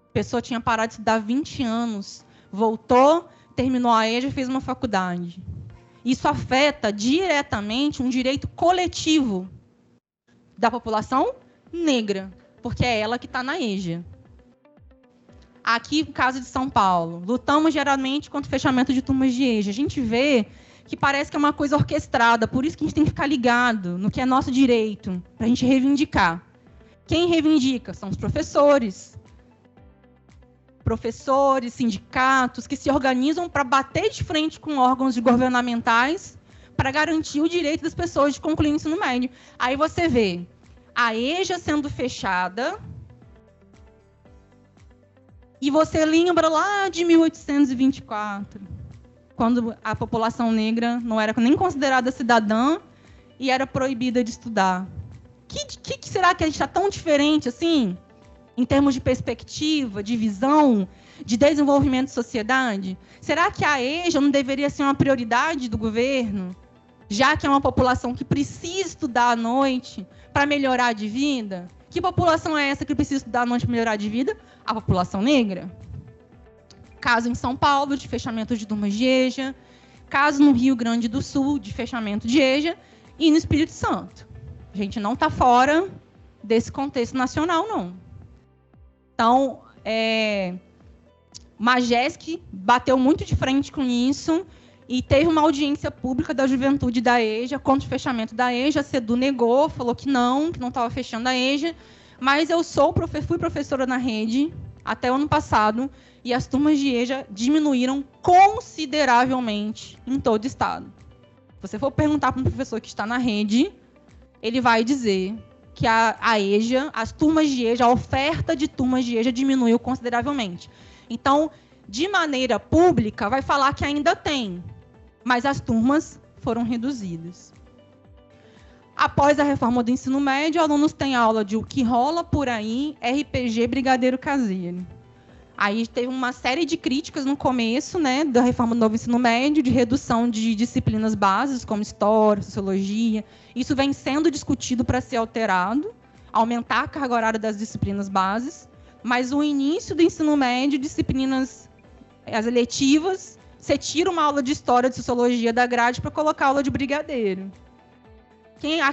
A pessoa tinha parado de estudar 20 anos, voltou, terminou a EJA e fez uma faculdade. Isso afeta diretamente um direito coletivo da população negra, porque é ela que está na EJA. Aqui, no caso de São Paulo, lutamos geralmente contra o fechamento de turmas de EJA. A gente vê que parece que é uma coisa orquestrada, por isso que a gente tem que ficar ligado no que é nosso direito, para a gente reivindicar. Quem reivindica? São os professores. Professores, sindicatos, que se organizam para bater de frente com órgãos governamentais para garantir o direito das pessoas de concluir o ensino médio. Aí você vê a EJA sendo fechada e você lembra lá de 1824, quando a população negra não era nem considerada cidadã e era proibida de estudar. Que será que a gente está tão diferente assim? Em termos de perspectiva, de visão, de desenvolvimento de sociedade? Será que a EJA não deveria ser uma prioridade do governo, já que é uma população que precisa estudar à noite para melhorar de vida? Que população é essa que precisa estudar à noite para melhorar de vida? A população negra. Caso em São Paulo, de fechamento de turmas de EJA. Caso no Rio Grande do Sul, de fechamento de EJA. E no Espírito Santo. A gente não está fora desse contexto nacional, não. Então, Majesc bateu muito de frente com isso e teve uma audiência pública da juventude da EJA contra o fechamento da EJA. A CEDU negou, falou que não estava fechando a EJA, mas eu fui professora na rede até o ano passado e as turmas de EJA diminuíram consideravelmente em todo o estado. Se você for perguntar para um professor que está na rede, ele vai dizer que a EJA, as turmas de EJA, a oferta de turmas de EJA diminuiu consideravelmente. Então, de maneira pública, vai falar que ainda tem, mas as turmas foram reduzidas. Após a reforma do ensino médio, alunos têm aula de O Que Rola Por Aí, RPG Brigadeiro Caseiro. Aí teve uma série de críticas no começo, né, da reforma do novo ensino médio, de redução de disciplinas básicas, como história, sociologia. Isso vem sendo discutido para ser alterado, aumentar a carga horária das disciplinas bases, mas o início do ensino médio, disciplinas, as eletivas, você tira uma aula de história, de sociologia da grade para colocar aula de brigadeiro.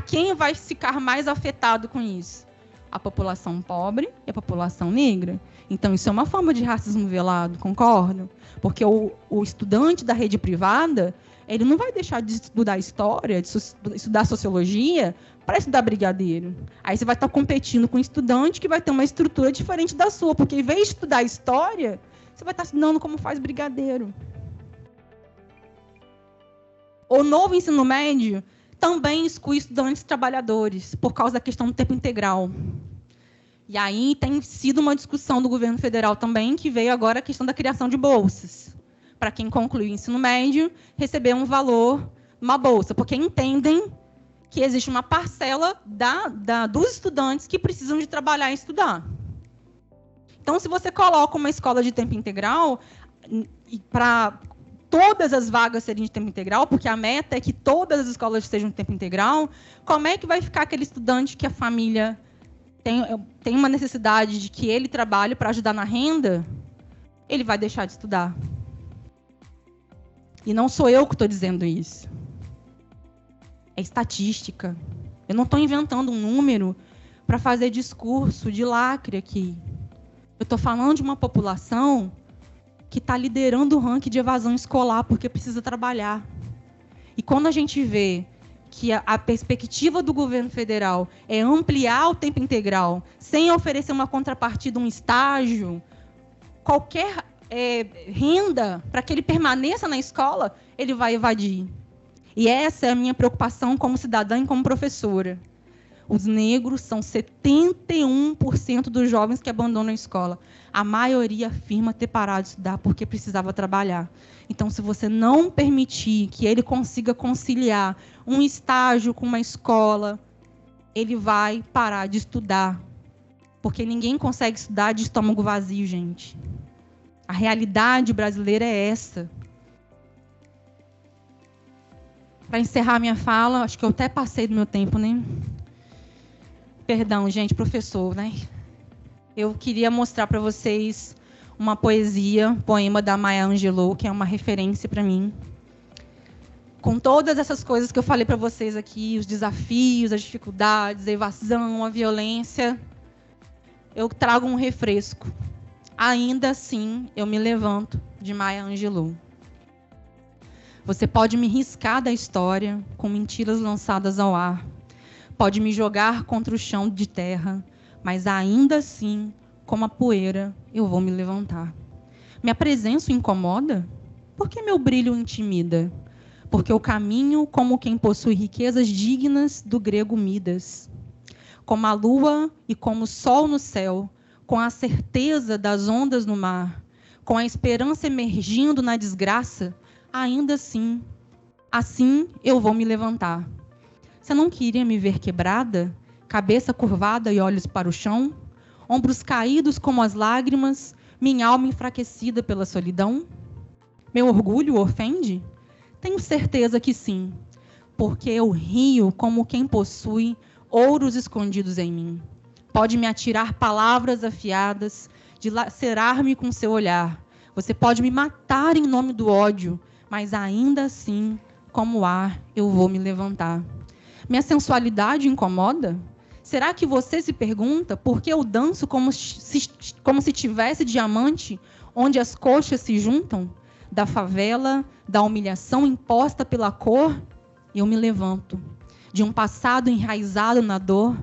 Quem vai ficar mais afetado com isso? A população pobre e a população negra. Então, isso é uma forma de racismo velado, concordo? Porque o estudante da rede privada, ele não vai deixar de estudar história, de estudar sociologia, para estudar brigadeiro. Aí você vai estar competindo com um estudante que vai ter uma estrutura diferente da sua, porque em vez de estudar história, você vai estar estudando como faz brigadeiro. O novo ensino médio também exclui estudantes trabalhadores, por causa da questão do tempo integral. E aí tem sido uma discussão do governo federal também, que veio agora a questão da criação de bolsas. Para quem concluiu o ensino médio, receber um valor, uma bolsa, porque entendem que existe uma parcela dos estudantes que precisam de trabalhar e estudar. Então, se você coloca uma escola de tempo integral, para todas as vagas serem de tempo integral, porque a meta é que todas as escolas sejam de tempo integral, como é que vai ficar aquele estudante que a família tem uma necessidade de que ele trabalhe para ajudar na renda? Ele vai deixar de estudar. E não sou eu que estou dizendo isso. É estatística. Eu não estou inventando um número para fazer discurso de lacre aqui. Eu estou falando de uma população que está liderando o ranking de evasão escolar porque precisa trabalhar. E quando a gente vê que a perspectiva do governo federal é ampliar o tempo integral sem oferecer uma contrapartida, um estágio, qualquer renda para que ele permaneça na escola, ele vai evadir. E essa é a minha preocupação como cidadã e como professora. Os negros são 71% dos jovens que abandonam a escola. A maioria afirma ter parado de estudar porque precisava trabalhar. Então, se você não permitir que ele consiga conciliar um estágio com uma escola, ele vai parar de estudar. Porque ninguém consegue estudar de estômago vazio, gente. A realidade brasileira é essa. Para encerrar minha fala, acho que eu até passei do meu tempo, né? Perdão, gente, professor, né? Eu queria mostrar para vocês uma poesia, um poema da Maya Angelou, que é uma referência para mim. Com todas essas coisas que eu falei para vocês aqui, os desafios, as dificuldades, a evasão, a violência, eu trago um refresco. Ainda assim, eu me levanto, de Maya Angelou. Você pode me riscar da história com mentiras lançadas ao ar. Pode me jogar contra o chão de terra, mas ainda assim, como a poeira, eu vou me levantar. Minha presença o incomoda? Por que meu brilho o intimida? Porque eu caminho como quem possui riquezas dignas do grego Midas. Como a lua e como o sol no céu, com a certeza das ondas no mar, com a esperança emergindo na desgraça, ainda assim eu vou me levantar. Você não queria me ver quebrada, cabeça curvada e olhos para o chão, ombros caídos como as lágrimas, minha alma enfraquecida pela solidão? Meu orgulho o ofende? Tenho certeza que sim, porque eu rio como quem possui ouros escondidos em mim. Pode me atirar palavras afiadas, dilacerar-me com seu olhar. Você pode me matar em nome do ódio, mas ainda assim, como ar, eu vou me levantar. Minha sensualidade incomoda? Será que você se pergunta por que eu danço como se tivesse diamante, onde as coxas se juntam? Da favela, da humilhação imposta pela cor, eu me levanto. De um passado enraizado na dor,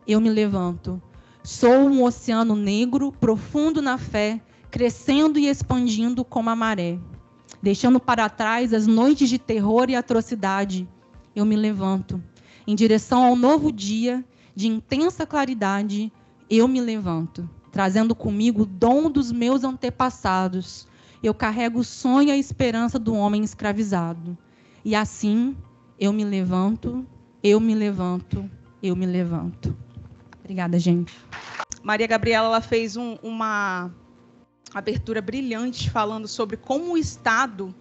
eu me levanto. Sou um oceano negro, profundo na fé, crescendo e expandindo como a maré. Deixando para trás as noites de terror e atrocidade, eu me levanto. Em direção ao novo dia, de intensa claridade, eu me levanto. Trazendo comigo o dom dos meus antepassados, eu carrego o sonho e a esperança do homem escravizado. E assim, eu me levanto, eu me levanto, eu me levanto. Obrigada, gente. Maria Gabriela, ela fez uma abertura brilhante falando sobre como o Estado,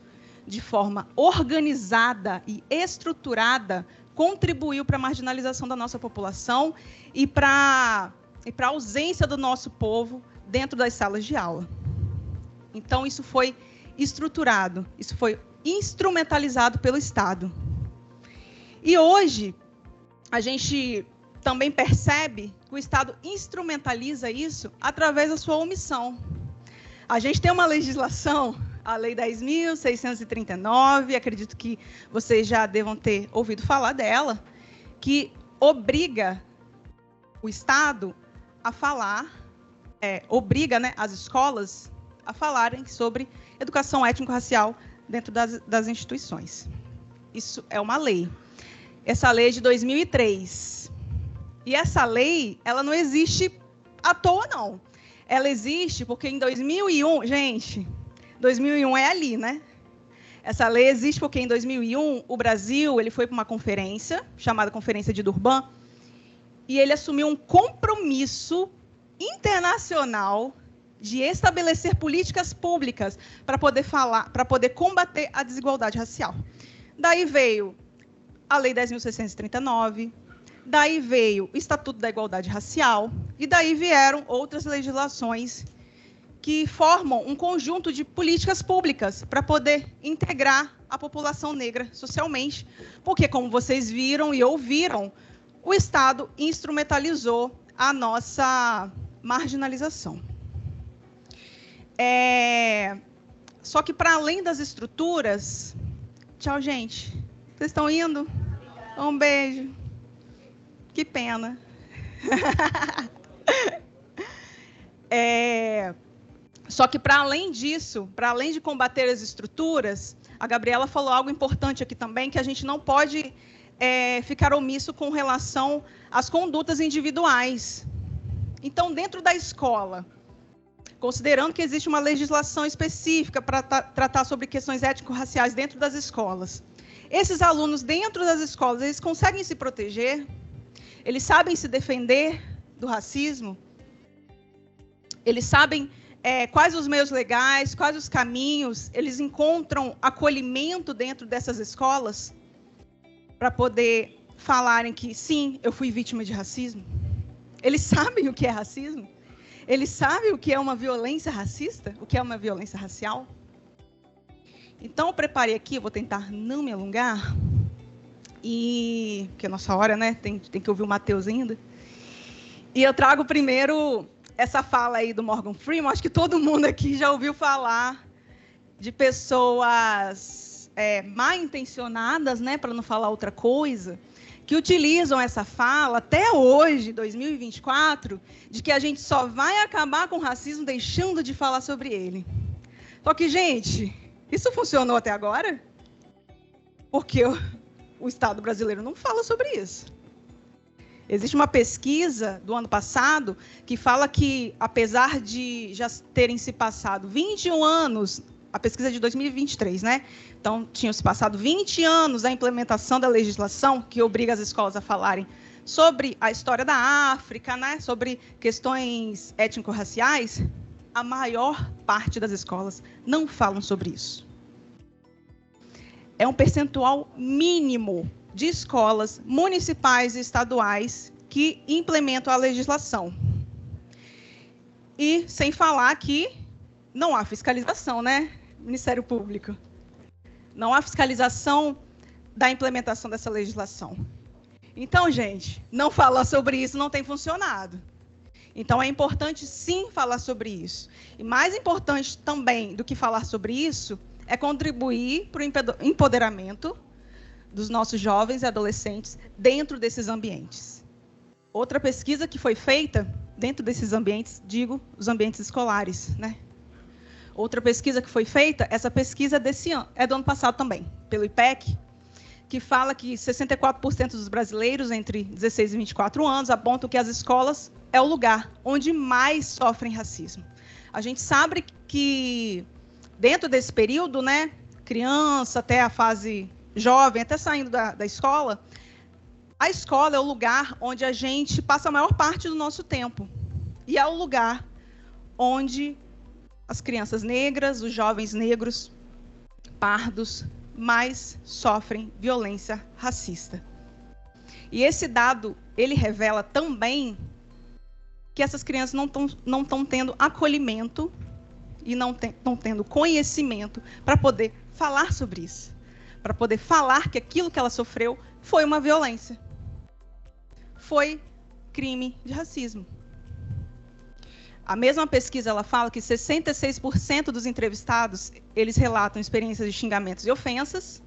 de forma organizada e estruturada, contribuiu para a marginalização da nossa população e para a ausência do nosso povo dentro das salas de aula. Então, isso foi estruturado, isso foi instrumentalizado pelo Estado. E hoje, a gente também percebe que o Estado instrumentaliza isso através da sua omissão. A gente tem uma legislação, a Lei 10.639, acredito que vocês já devam ter ouvido falar dela, que obriga o Estado a falar, obriga, né, as escolas a falarem sobre educação étnico-racial dentro das instituições. Isso é uma lei. Essa lei é de 2003. E essa lei, ela não existe à toa, não. Ela existe porque em 2001, gente, 2001 é ali, né? Essa lei existe porque em 2001 o Brasil ele foi para uma conferência, chamada Conferência de Durban, e ele assumiu um compromisso internacional de estabelecer políticas públicas para poder combater a desigualdade racial. Daí veio a Lei 10.639, daí veio o Estatuto da Igualdade Racial, e daí vieram outras legislações que formam um conjunto de políticas públicas para poder integrar a população negra socialmente, porque, como vocês viram e ouviram, o Estado instrumentalizou a nossa marginalização. Só que, para além das estruturas... Tchau, gente. Vocês estão indo? Um beijo. Que pena. Só que, para além disso, para além de combater as estruturas, a Gabriela falou algo importante aqui também, que a gente não pode ficar omisso com relação às condutas individuais. Então, dentro da escola, considerando que existe uma legislação específica para tratar sobre questões étnico-raciais dentro das escolas, esses alunos dentro das escolas, eles conseguem se proteger? Eles sabem se defender do racismo? Eles sabem quais os meios legais, quais os caminhos? Eles encontram acolhimento dentro dessas escolas para poder falarem que, sim, eu fui vítima de racismo? Eles sabem o que é racismo? Eles sabem o que é uma violência racista? O que é uma violência racial? Então, eu preparei aqui, eu vou tentar não me alongar, porque a nossa hora, né, tem que ouvir o Matheus ainda. E eu trago primeiro essa fala aí do Morgan Freeman. Acho que todo mundo aqui já ouviu falar de pessoas mal intencionadas, né, para não falar outra coisa, que utilizam essa fala até hoje, 2024, de que a gente só vai acabar com o racismo deixando de falar sobre ele. Só que, gente, isso funcionou até agora? Porque o Estado brasileiro não fala sobre isso. Existe uma pesquisa do ano passado que fala que, apesar de já terem se passado 21 anos, a pesquisa é de 2023, né? Então, tinham se passado 20 anos da implementação da legislação que obriga as escolas a falarem sobre a história da África, né? Sobre questões étnico-raciais. A maior parte das escolas não falam sobre isso. É um percentual mínimo de escolas municipais e estaduais que implementam a legislação. E sem falar que não há fiscalização, né? Ministério Público. Não há fiscalização da implementação dessa legislação. Então, gente, não falar sobre isso não tem funcionado. Então, é importante, sim, falar sobre isso. E mais importante também do que falar sobre isso é contribuir para o empoderamento dos nossos jovens e adolescentes dentro desses ambientes. Outra pesquisa que foi feita dentro desses ambientes, digo, os ambientes escolares, né? Outra pesquisa que foi feita, essa pesquisa desse ano, é do ano passado também, pelo IPEC, que fala que 64% dos brasileiros entre 16 e 24 anos apontam que as escolas é o lugar onde mais sofrem racismo. A gente sabe que dentro desse período, né, criança até a fase jovem, até saindo da escola, a escola é o lugar onde a gente passa a maior parte do nosso tempo. E é o lugar onde as crianças negras, os jovens negros, pardos, mais sofrem violência racista. E esse dado, ele revela também que essas crianças não estão tendo acolhimento e não estão tendo conhecimento para poder falar sobre isso, para poder falar que aquilo que ela sofreu foi uma violência, foi crime de racismo. A mesma pesquisa, ela fala que 66% dos entrevistados, eles relatam experiências de xingamentos e ofensas.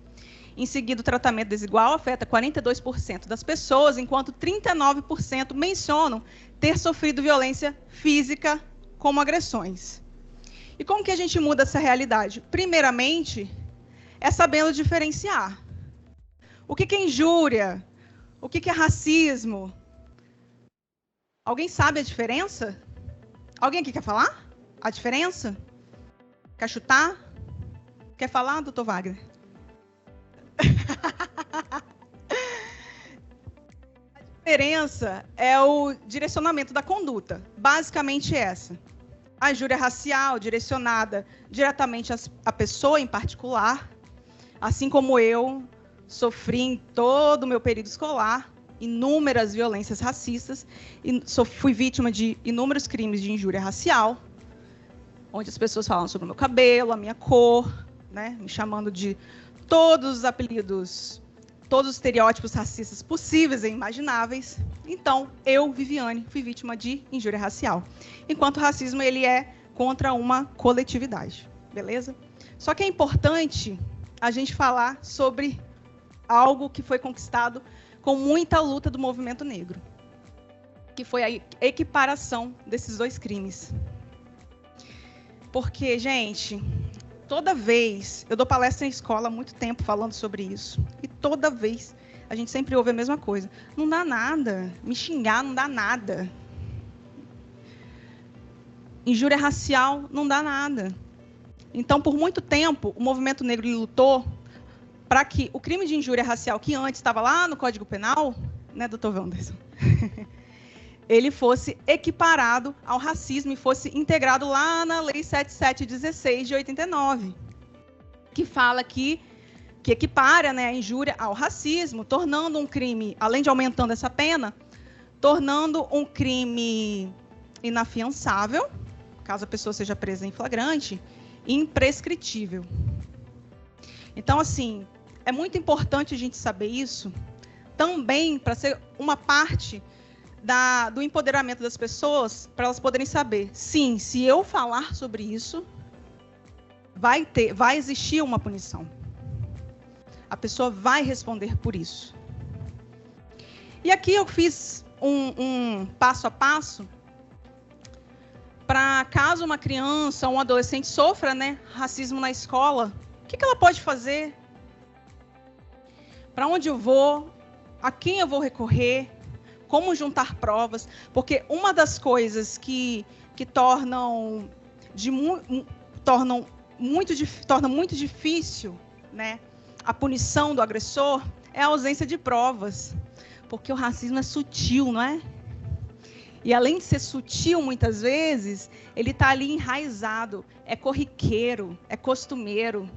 Em seguida, o tratamento desigual afeta 42% das pessoas, enquanto 39% mencionam ter sofrido violência física, como agressões. E como que a gente muda essa realidade? Primeiramente, é sabendo diferenciar. O que é injúria? O que é racismo? Alguém sabe a diferença? Alguém aqui quer falar a diferença? Quer chutar? Quer falar, doutor Wagner? A diferença é o direcionamento da conduta. Basicamente essa. A injúria racial direcionada diretamente à pessoa em particular, assim como eu sofri em todo o meu período escolar inúmeras violências racistas e fui vítima de inúmeros crimes de injúria racial, onde as pessoas falam sobre o meu cabelo, a minha cor, né, me chamando de todos os apelidos, todos os estereótipos racistas possíveis e imagináveis. Então, eu, Viviane, fui vítima de injúria racial. Enquanto o racismo, ele é contra uma coletividade, beleza? Só que é importante a gente falar sobre algo que foi conquistado com muita luta do movimento negro, que foi a equiparação desses dois crimes. Porque, gente, toda vez, eu dou palestra em escola há muito tempo falando sobre isso, e toda vez a gente sempre ouve a mesma coisa. Não dá nada. Me xingar não dá nada. Injúria racial não dá nada. Então, por muito tempo, o movimento negro lutou para que o crime de injúria racial, que antes estava lá no Código Penal, né, doutor Wanderson? Ele fosse equiparado ao racismo e fosse integrado lá na Lei 7716 de 89, que fala que equipara, né, a injúria ao racismo, tornando um crime, além de aumentando essa pena, tornando um crime inafiançável, caso a pessoa seja presa em flagrante, e imprescritível. Então, assim, é muito importante a gente saber isso, também para ser uma parte do empoderamento das pessoas, para elas poderem saber, sim, se eu falar sobre isso, vai existir uma punição. A pessoa vai responder por isso. E aqui eu fiz um passo a passo para caso uma criança ou um adolescente sofra, né, racismo na escola, o que ela pode fazer? Para onde eu vou? A quem eu vou recorrer? Como juntar provas? Porque uma das coisas que tornam muito difícil, né, a punição do agressor é a ausência de provas. Porque o racismo é sutil, não é? E além de ser sutil, muitas vezes, ele está ali enraizado, é corriqueiro, é costumeiro.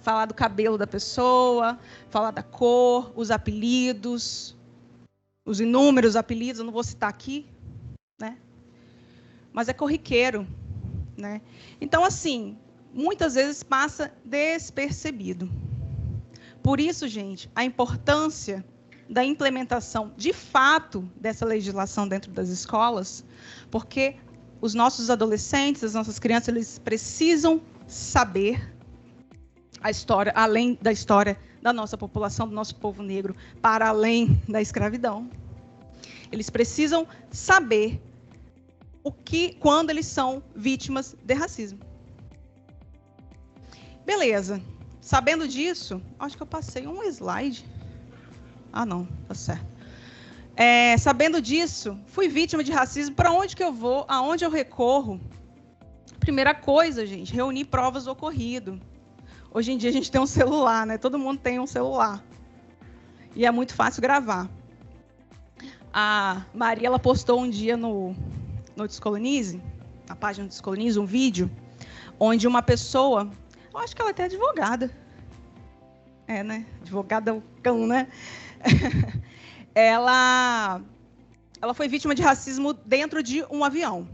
Falar do cabelo da pessoa, falar da cor, os apelidos, os inúmeros apelidos, eu não vou citar aqui, né? Mas é corriqueiro, né? Então, assim, muitas vezes passa despercebido. Por isso, gente, a importância da implementação, de fato, dessa legislação dentro das escolas, porque os nossos adolescentes, as nossas crianças, eles precisam saber a história, além da história da nossa população, do nosso povo negro, para além da escravidão. Eles precisam saber quando eles são vítimas de racismo. Beleza. Sabendo disso, acho que eu passei um slide. Ah, não, tá certo. Sabendo disso, fui vítima de racismo, para onde que eu vou? Aonde eu recorro? Primeira coisa, gente, reunir provas do ocorrido. Hoje em dia a gente tem um celular, né? Todo mundo tem um celular. E é muito fácil gravar. A Maria, ela postou um dia no Descolonize, na página do Descolonize, um vídeo, onde uma pessoa, eu acho que ela é até advogada. É, né? Advogada é o cão, né? Ela foi vítima de racismo dentro de um avião.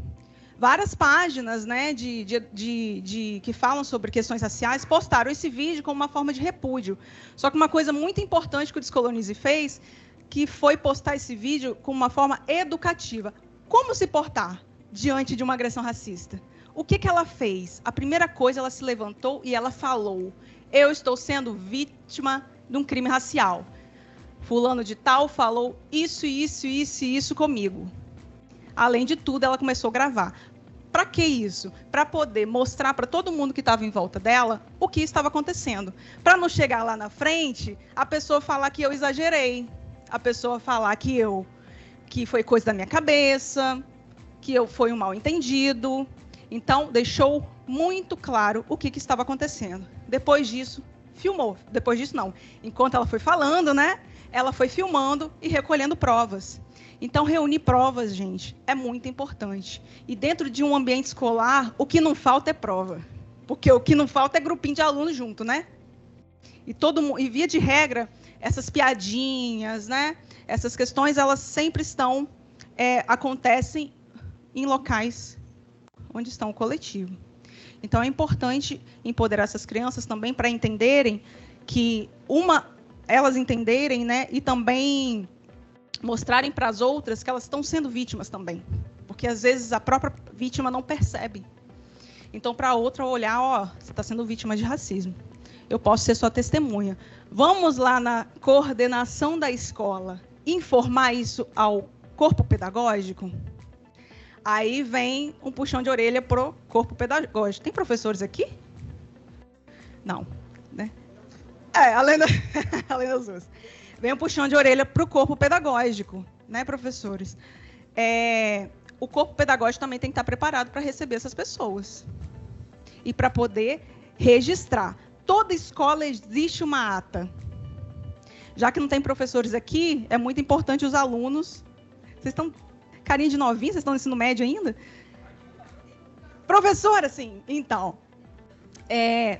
Várias páginas, né, que falam sobre questões raciais postaram esse vídeo como uma forma de repúdio. Só que uma coisa muito importante que o Descolonize fez, que foi postar esse vídeo como uma forma educativa. Como se portar diante de uma agressão racista? O que ela fez? A primeira coisa, ela se levantou e ela falou: eu estou sendo vítima de um crime racial. Fulano de tal falou isso comigo. Além de tudo, ela começou a gravar. Para que isso? Para poder mostrar para todo mundo que estava em volta dela o que estava acontecendo. Para não chegar lá na frente, a pessoa falar que eu exagerei. A pessoa falar que foi coisa da minha cabeça, que foi um mal-entendido. Então, deixou muito claro o que estava acontecendo. Depois disso, filmou. Depois disso, não. Enquanto ela foi falando, né? Ela foi filmando e recolhendo provas. Então, reunir provas, gente, é muito importante. E dentro de um ambiente escolar, o que não falta é prova. Porque o que não falta é grupinho de alunos junto, né? E via de regra, essas piadinhas, né? Essas questões, elas sempre acontecem em locais onde está o coletivo. Então, é importante empoderar essas crianças também para entenderem que elas entenderem, né? E também mostrarem para as outras que elas estão sendo vítimas também. Porque, às vezes, a própria vítima não percebe. Então, para a outra olhar, ó, você está sendo vítima de racismo. Eu posso ser sua testemunha. Vamos lá na coordenação da escola informar isso ao corpo pedagógico? Aí vem um puxão de orelha para o corpo pedagógico. Tem professores aqui? Não, né? Além das duas. vem um puxão de orelha para o corpo pedagógico, né, professores? O corpo pedagógico também tem que estar preparado para receber essas pessoas e para poder registrar. Toda escola existe uma ata. Já que não tem professores aqui, é muito importante os alunos. Vocês estão carinha de novinho? Vocês estão no ensino médio ainda? Professora, sim. Então,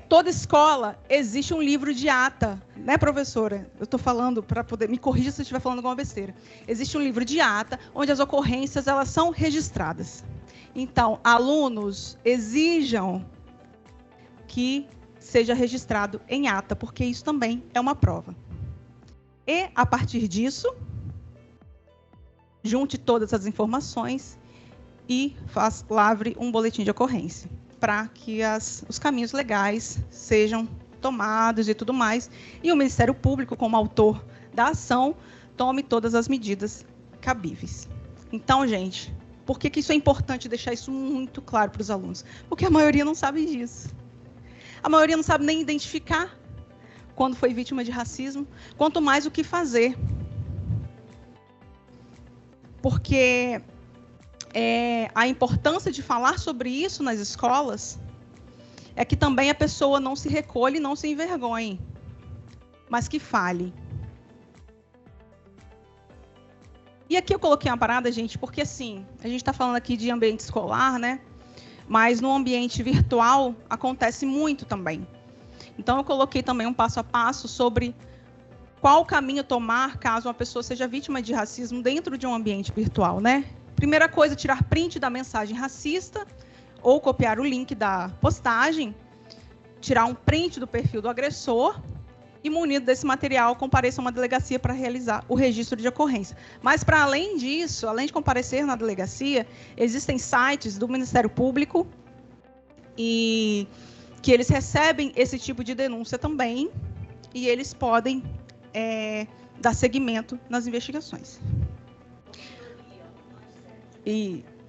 toda escola existe um livro de ata, né, professora? Eu estou falando para poder me corrigir se eu estiver falando alguma besteira. Existe um livro de ata onde as ocorrências elas são registradas. Então, alunos exijam que seja registrado em ata, porque isso também é uma prova. E, a partir disso, junte todas as informações e lavre um boletim de ocorrência, para que os caminhos legais sejam tomados e tudo mais, e o Ministério Público, como autor da ação, tome todas as medidas cabíveis. Então, gente, por que isso é importante deixar isso muito claro para os alunos? Porque a maioria não sabe disso. A maioria não sabe nem identificar quando foi vítima de racismo, quanto mais o que fazer. Porque a importância de falar sobre isso nas escolas é que também a pessoa não se recolhe, não se envergonhe, mas que fale. E aqui eu coloquei uma parada, gente, porque assim, a gente está falando aqui de ambiente escolar, né? Mas no ambiente virtual acontece muito também. Então eu coloquei também um passo a passo sobre qual caminho tomar caso uma pessoa seja vítima de racismo dentro de um ambiente virtual, né? Primeira coisa, tirar print da mensagem racista ou copiar o link da postagem, tirar um print do perfil do agressor e, munido desse material, compareça a uma delegacia para realizar o registro de ocorrência. Mas, para além disso, além de comparecer na delegacia, existem sites do Ministério Público e que eles recebem esse tipo de denúncia também e eles podem dar seguimento nas investigações.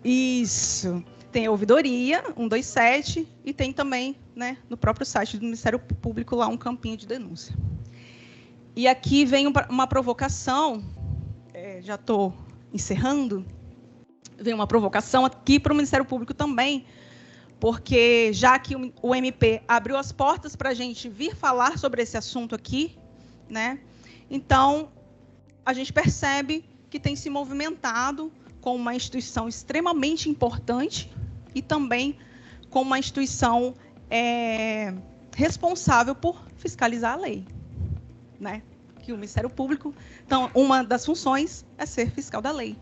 Isso. Tem a ouvidoria, 127, e tem também, né, no próprio site do Ministério Público, lá um campinho de denúncia. E aqui vem uma provocação, já estou encerrando, vem uma provocação aqui para o Ministério Público também, porque já que o MP abriu as portas para a gente vir falar sobre esse assunto aqui, né, então a gente percebe que tem se movimentado com uma instituição extremamente importante e também com uma instituição responsável por fiscalizar a lei, né? Que o Ministério Público, então, uma das funções é ser fiscal da lei.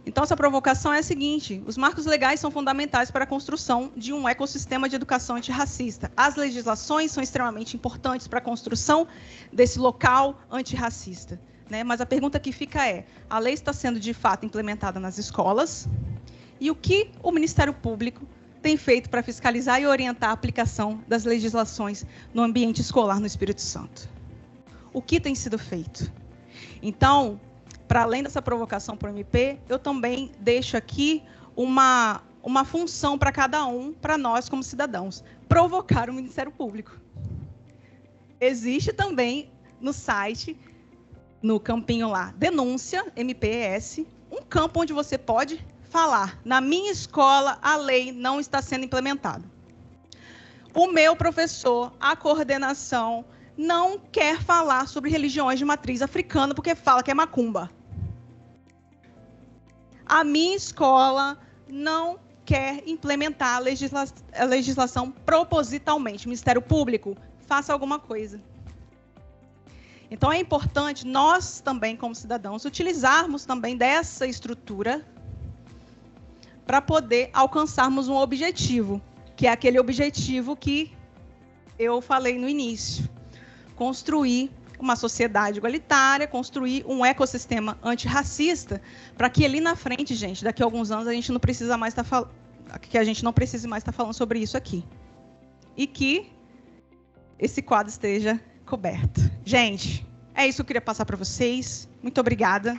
Então, essa provocação é a seguinte: os marcos legais são fundamentais para a construção de um ecossistema de educação antirracista. As legislações são extremamente importantes para a construção desse local antirracista. Né? Mas a pergunta que fica a lei está sendo de fato implementada nas escolas? E o que o Ministério Público tem feito para fiscalizar e orientar a aplicação das legislações no ambiente escolar no Espírito Santo? O que tem sido feito? Então, para além dessa provocação para o MP, eu também deixo aqui uma função para cada um, para nós como cidadãos: provocar o Ministério Público. Existe também no site, no campinho lá, denúncia, MPS, um campo onde você pode falar: na minha escola a lei não está sendo implementada. O meu professor, a coordenação, não quer falar sobre religiões de matriz africana porque fala que é macumba. A minha escola não quer implementar a legislação propositalmente. Ministério Público, faça alguma coisa. Então, é importante nós também, como cidadãos, utilizarmos também dessa estrutura para poder alcançarmos um objetivo, que é aquele objetivo que eu falei no início: construir uma sociedade igualitária, construir um ecossistema antirracista, para que ali na frente, gente, daqui a alguns anos, a gente não precisa mais que a gente não precise mais estar falando sobre isso aqui. E que esse quadro esteja coberto. Gente, é isso que eu queria passar para vocês. Muito obrigada.